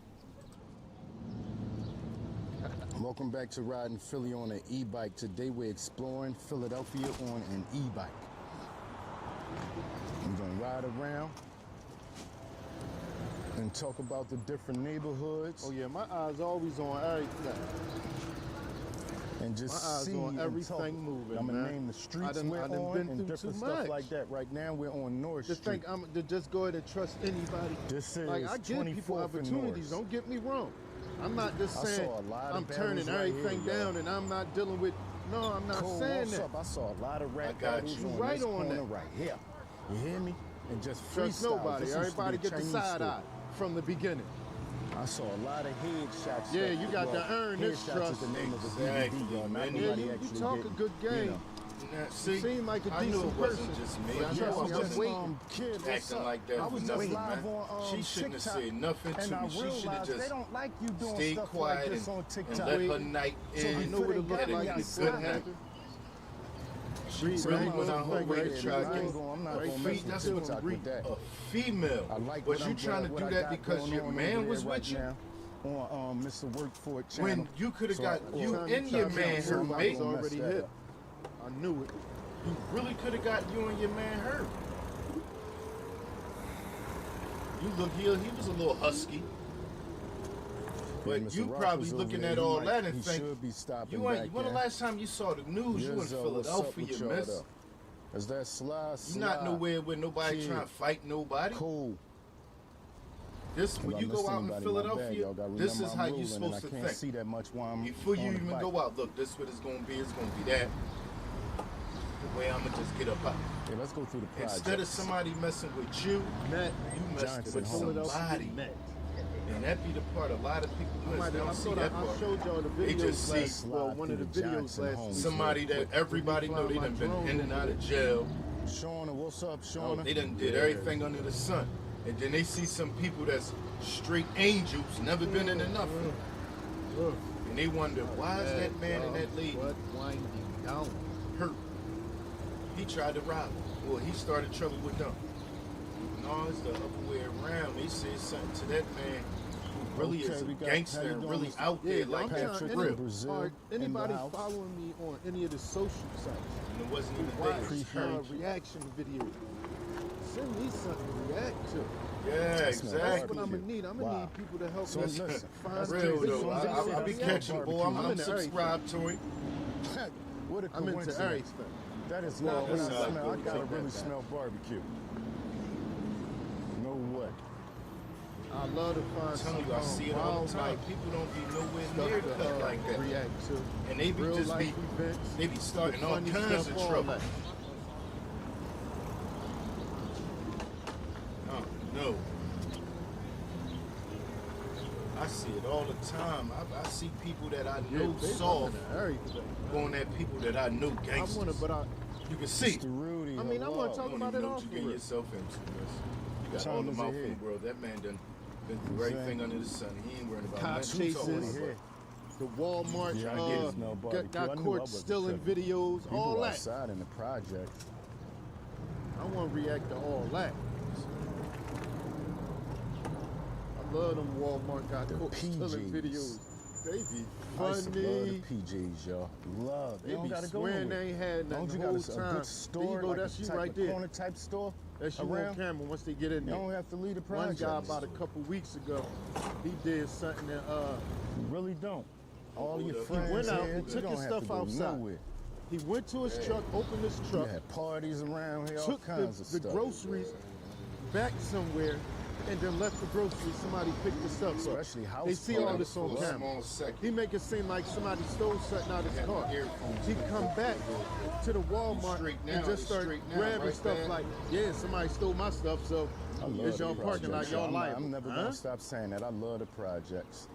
Welcome back to Riding Philly on an e-bike. Today we're exploring Philadelphia on an e-bike. We're gonna ride around and talk about the different neighborhoods. Oh yeah, my eyes always on everything. And just My eyes see on and everything talk. moving, I'm gonna man. name the streets I done we're been on through and different too stuff much. like that. Right now we're on North Just Street. think I'm to just go ahead and trust anybody. This is like I give 24th people and opportunities. North. Don't get me wrong. I'm not just I saying saw a lot of I'm turning battles right everything here, y'all. down and I'm not dealing with. No, I'm not Cole, saying what's that. up? I saw a lot of rap I got battles you. on Right this on corner that. right here. You hear me? And just Trust freestyle. nobody. This used to be Everybody get the Chinese side store. eye from the beginning. I saw a lot of headshots. Yeah, you got to earn this headshots trust. is the name of the Exactly, DVD, y'all. Not man. nobody Yeah, you actually talk a getting, good game. You know. Now, see, seem like a I knew decent it wasn't person. just me. But I trust knew me, I I'm wasn't waiting. Kid, what's acting up? like that I for was nothing, just live man. on She shouldn't have TikTok, said nothing and to I me. She should have realized just they don't like you doing stayed stuff quiet like this on and TikTok. let her night So in. I know what it looked Had like a before good it night. happened. She Read really right went on out her the way right to track. try to I get ain't gonna, I'm not Right gonna feet mess with that's down, TikTok breathe. with that. a female. I like but what you I'm trying to what do I that got because going your on man over was there with you? right now on Mr. Workford channel. When you could have So got I- you Time and to your chop man down, so hurt, I'm not mate. gonna mess already that hit. up. I knew it. You really could have got you and your man hurt. You look, he was a little husky. But Mr. you Rock probably was over looking there. at He all might- that and he think should be stopping you ain't. back When the there. last time you saw the news, you in What's up with Philadelphia, y'all, miss. though? Is that Sly? You not nowhere where nobody Kid. trying to fight nobody. Cool. This when you go out in Philadelphia, this is how you supposed to I can't see think. that much while I'm Before you on the even bike. go out, look, this what it's gonna be. It's gonna be that. The way I'ma just get up out. Yeah, let's go through the project. Instead of somebody messing with you, Matt, you messing Johnson with Homes. somebody. Met. And that be the part a lot of people miss. They I don't see thought that I part. showed y'all the They videos just see last. Well, one of the through the videos Johnson last homes. week. somebody that everybody know they done been in and out of jail. Shauna, what's up, Shauna? They done did everything under the sun. And then they see some people that's straight angels, never been into nothing. And they wonder, why is that man and that lady What winding down? hurt? He tried to rob them. Well, he started trouble with them. No, it's the other way around. They said something to that man who really is a we got gangster how you and doing, really Mr. out there Yeah, like I'm that trying- for Patrick real. in Brazil. All right, in the anybody house. following me on any of the social sites? And it wasn't even Watch there. It was her. reaction videos. Send me something to react to. Yeah, That's That's exactly. what I'm gonna need. I'm gonna Wow. need people to help So me listen, find That's some real videos. though. I'll be Yeah, catching, boy. I'm into everything. subscribed to him. What a I'm into coincidence. everything. That is Well, not what I that's smell. I good. gotta Take that really back. smell barbecue. No way. I love to find I'm some telling you, I see it all the time. wildlife People don't be nowhere stuff near to cut like that. react to. And they be Real just life be, events, they be starting the all funny kinds stuff, of all trouble. that. No. I see it all the time. I see people that I Yeah, know they soft into everything. going at people that I know I gangsters. wanna, but You can see. Mr. Rudy, I mean, I want to talk You don't about even it know all what you for getting real. yourself into. You got Time all the is mouth in ahead. the world. That man done been through everything under the sun. He ain't worrying about Cop nothing. You talking chases, about? the Walmart Yeah, I get it. Smell barbecue. got I knew I caught wasn't stealing tripping. videos, People all that. outside in the project. I want to react to all that. I love them Walmart got The caught stealing PJs. videos. They be I used to love funny. the PJs, y'all. Love. They You don't be gotta go swearing nowhere. they ain't had nothing Don't you the got whole a time. good store, There you go, like that's a you type right of there. corner type store That's you around? on camera once they get in You there. don't have to leave the One project. guy about a couple weeks ago, he did something that You really don't. All your He friends went out, here, he you took don't his have stuff to go outside. nowhere. he went to his truck, opened his You truck, had parties around here, all took kinds of the stuff. groceries back somewhere, and then left the groceries. Somebody picked the stuff up. Especially house They see all parties. this on For a camera. small second. He make it seem like somebody stole something out of his Had car. earphones He in. come back to the Walmart Straight now, and just start straight now, grabbing right stuff there. like, yeah, somebody stole my stuff, so I love it's your the parking lot, projects. y'all liable. I'm never Huh? gonna stop saying that. I love the projects.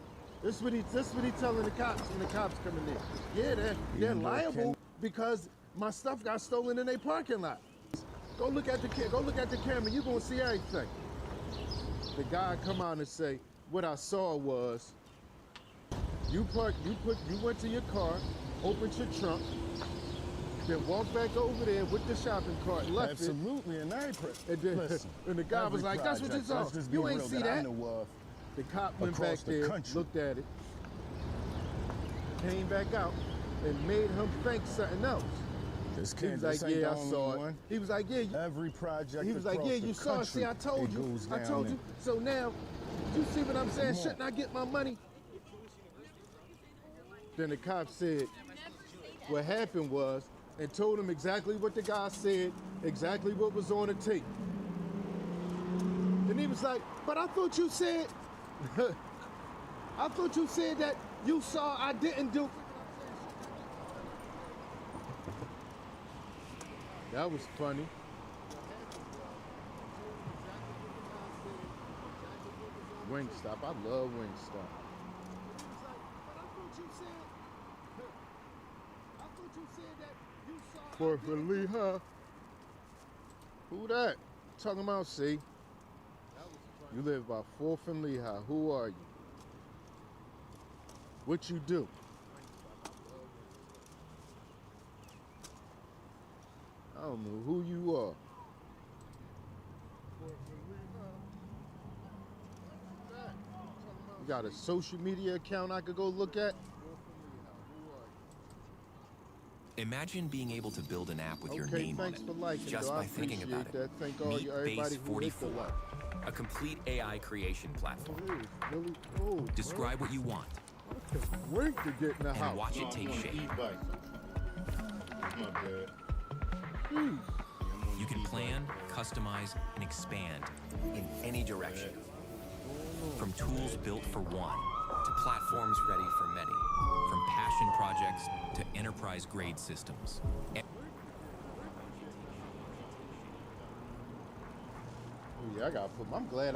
This is what he telling the cops when the cops coming in. Yeah, they're Even though liable because my stuff got stolen in their parking lot. Go look at the camera. You gonna see everything. The guy come out and say, what I saw was you went to your car, opened your trunk, then walked back over there with the shopping cart, left Absolutely, and every and then listen, and the guy was every like, that's what you project, saw. let's just You be ain't real, see I that. know of. The cop went across back the there, country. looked at it, came back out, and made him think something else. This He was like, ain't yeah, the I only saw it. one. He was like, yeah, Every project. he was like, across yeah, the you saw it. See, I country, told it you. goes I down told there. you. So now, you see what I'm saying? Come on. Shouldn't I get my money? Then the cop said, what happened was, and told him exactly what the guy said, exactly what was on the tape. And he was like, but I thought you said, I thought you said that you saw I didn't do. That was funny. Wingstop, I love Wingstop. Fourth and Lehigh. Who that? Talking about, see? You live by 4th and Lehigh. Who are you? What you do? I don't know who you are. You got a social media account I could go look at? Imagine being able to build an app with your Okay, name on thanks it, for liking, just though. I by thinking about appreciate it. that. Thank all you, everybody who hit the 44, like. a complete AI creation platform. Really cool. Describe what you want I can't wait to get in the house. and watch it take shape. My bad. You can plan, customize, and expand in any direction. From tools built for one to platforms ready for many. From passion projects to enterprise-grade systems. Oh, yeah, I gotta put. I'm glad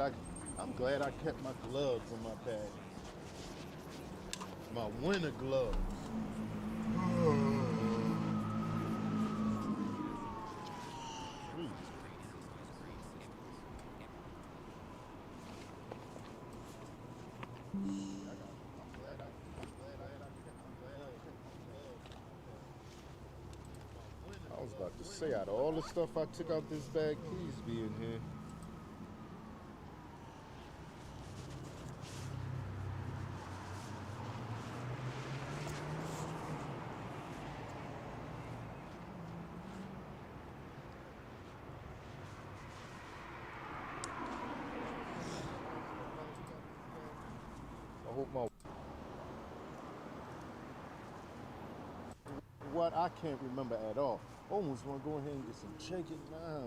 I kept my gloves in my bag. My winter gloves. I was about to say, out of all the stuff I took out this bag, please be in here. hope my what I can't remember at all. Almost want to go ahead and get some chicken. Nah,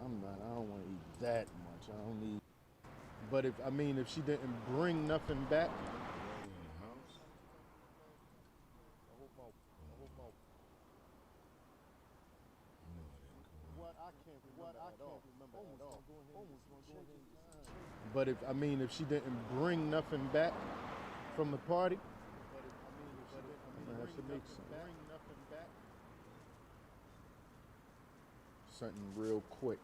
I'm not. I don't want to eat that much. I don't need. But if she didn't bring nothing back. But if she didn't bring nothing back from the party, I have to make something real quick.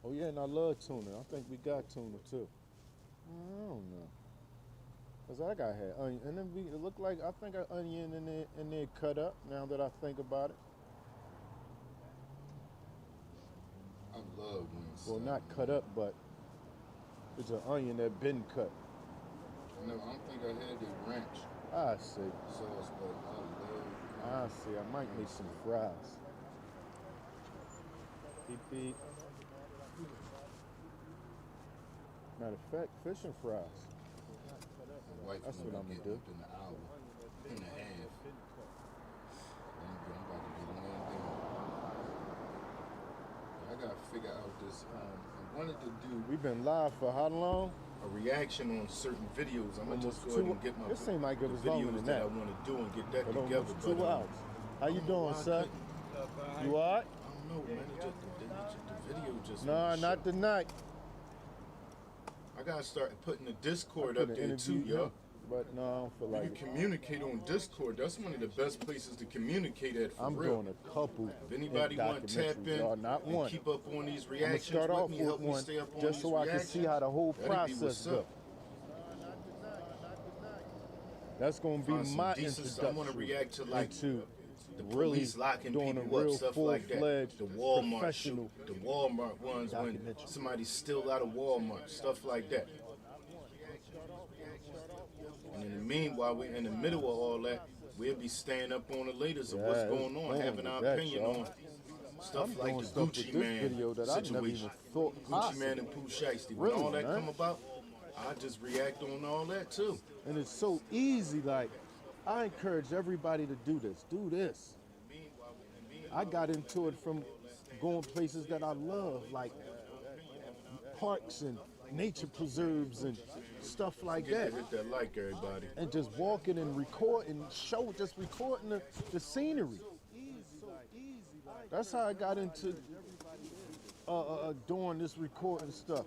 Oh yeah, and I love tuna. I think we got tuna too. I don't know. Cause I had onion, and then it looked like I think an onion in there cut up. Now that I think about it. I love wings. Well, not cut up, but it's an onion that been cut. No, I don't think I had the ranch. I see. Sauce, but I love. I see. I might make some fries. Beep beep. Matter of fact, fish and fries. That's what I'm gonna do. In an hour and a half. I'm about to get laying down. I gotta figure out this. I wanted to do. We've been live for how long? A reaction on certain videos. I'm gonna just go ahead and get my. It seemed like it was videos longer than that. I want to do and get that but together. Almost 2 hours. How you doing, sir? You alright? I don't know, man. The video just. No, not tonight. I gotta start putting the Discord up there too, yo. But no, I don't feel like you can communicate on Discord. That's one of the best places to communicate at. For I'm real. doing a couple. If anybody want to tap in, not one. Keep up on these reactions. I'm gonna start off with me, with help one, me stay up on just these so I can see how the whole process goes. That's gonna be my introduction. I want to react to like to the really police locking doing people a up, real stuff like that. The Walmart professional shoot, the Walmart ones when somebody's still out of Walmart, stuff like that. And in the meanwhile, we're in the middle of all that. We'll be staying up on the latest of what's going on, having our opinion on stuff like the Gucci Man situation. Gucci Man and Pooh Shiesty. When all that come about, I just react on all that too. And it's so easy, like, I encourage everybody to do this. Do this. I got into it from going places that I love, like parks and nature preserves and stuff like that. Hit that like everybody. And just walking and recording, just recording the scenery. That's how I got into doing this recording stuff.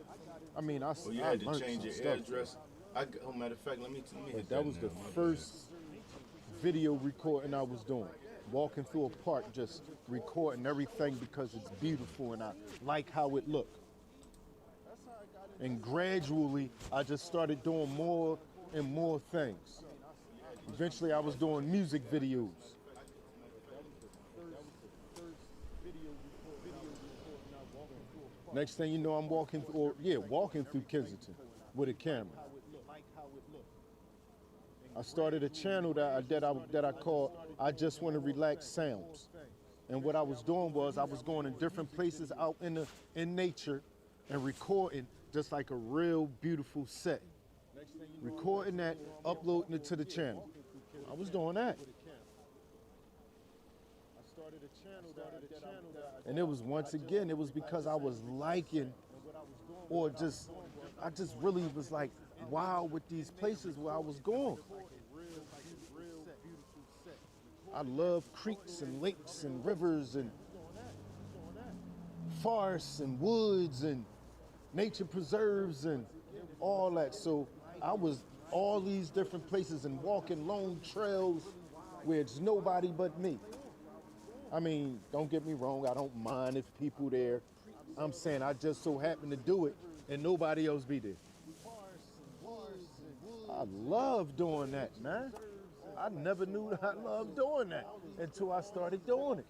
I mean, I you had to change your address. Matter of fact, let me hit that was the first video recording I was doing. Walking through a park, just recording everything because it's beautiful and I like how it looked. And gradually, I just started doing more and more things. Eventually, I was doing music videos. Next thing you know, I'm walking through Kensington with a camera. I started a channel that I called I Just Want to Relax Sounds. And what I was doing was I was going in different places out in nature and recording just like a real beautiful set. Recording that, uploading it to the channel. I was doing that. And it was it was because I was liking or I just really was like wow with these places where I was going. I love creeks and lakes and rivers and forests and woods and nature preserves and all that. So I was all these different places and walking long trails where it's nobody but me. I mean, don't get me wrong, I don't mind if people there. I'm saying I just so happen to do it and nobody else be there. I love doing that, man. I never knew I loved doing that until I started doing it.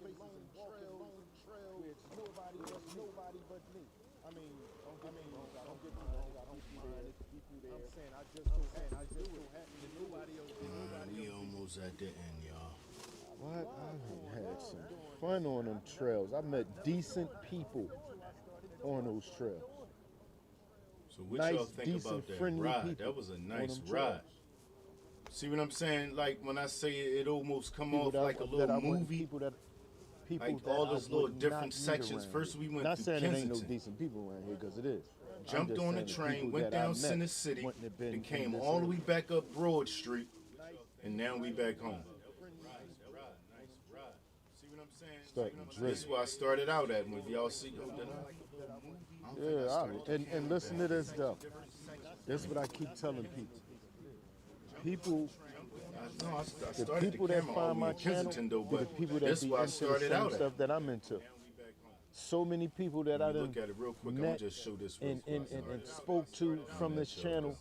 We almost at the end, y'all. What? I had some fun on them trails. I met decent people on those trails. So what Nice, y'all think decent, about that friendly ride? people That was a on nice them ride. trails. See what I'm saying? Like when I say it almost come People off that- like a that little I wouldn't- movie. People that Like that all I those little would different not meet sections. around First here. we went Not through saying Kensington. it ain't no decent people around here, because it is. I'm Jumped just on the saying train, people went that I down met Center City, wouldn't have been and in came this all the area. way back up Broad Street, and now we back home. See what I'm saying? Starting to This drift. is where I started out at. If y'all see, And listen to this though. This is what I keep telling people. People, I the started people the that camera all find the my way in channel, Kensington, though, be the but people that this be where I into the started same out stuff at. that I'm into. So many people that I Let me done look at it real quick. I'm met gonna just show this real and, quick. and spoke to from this channel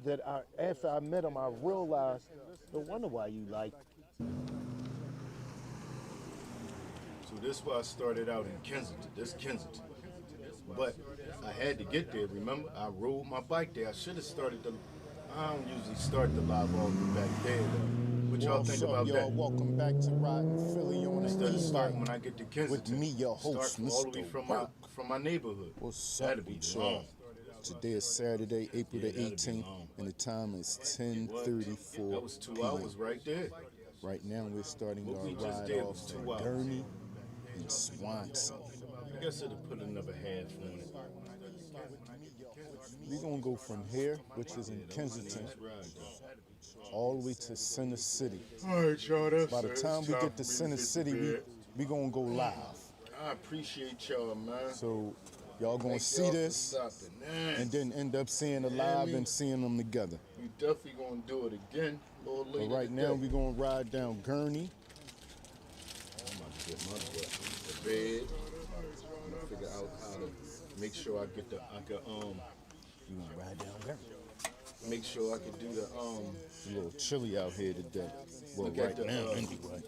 that after I met them, I realized, no wonder why you like. So this is where I started out in Kensington. This Kensington. But I had to get there, remember? I rode my bike there. I should have started the... I don't usually start the live all the way back there, though. What y'all think about y'all? that? Welcome back to Riding Philly on Instead the of starting E-bike when I get to Kensington. with me, your host, Start all the way Mr. from my neighborhood. What's That'd up be with long. y'all? Today is Saturday, April the Yeah, that'd be 18th, long. and the time is What? 10:34 That was 2 p.m. hours right there. Right now, we're starting What our we just ride did off was 2 to hours. Gurney and Swanson. I guess it'll put another half on it. We're gonna go from here, which is in Kensington, all the way to Center City. All right, y'all, that's By the it. time It's we time get for to me Center get to City, bed. we gonna go live. I appreciate y'all, man. So y'all gonna Thank see y'all for this, stopping in. and then end up seeing the Yeah, live me. and seeing them together. We definitely gonna do it again a little later. But right now, today. we're gonna ride down Gurney. I'm about to get my butt to bed. I'm gonna figure out how to make sure I get You gonna ride down Gurney? make sure I can do the It's a little chilly out here today. Well, look at right the, now, anyway.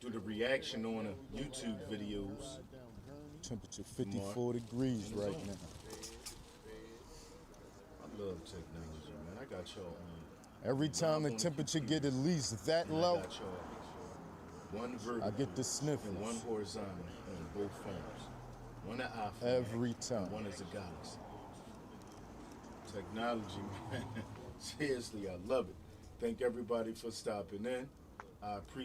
do the reaction on the YouTube videos. Temperature 54 degrees right now. I love technology, man. I got y'all on. Every time the temperature get at least that low, I got y'all one vertical I get the sniffles. and one horizontal on both phones. One an iPhone. Every time. And one is a Galaxy. Technology, man. Seriously, I love it. Thank everybody for stopping in. I appreciate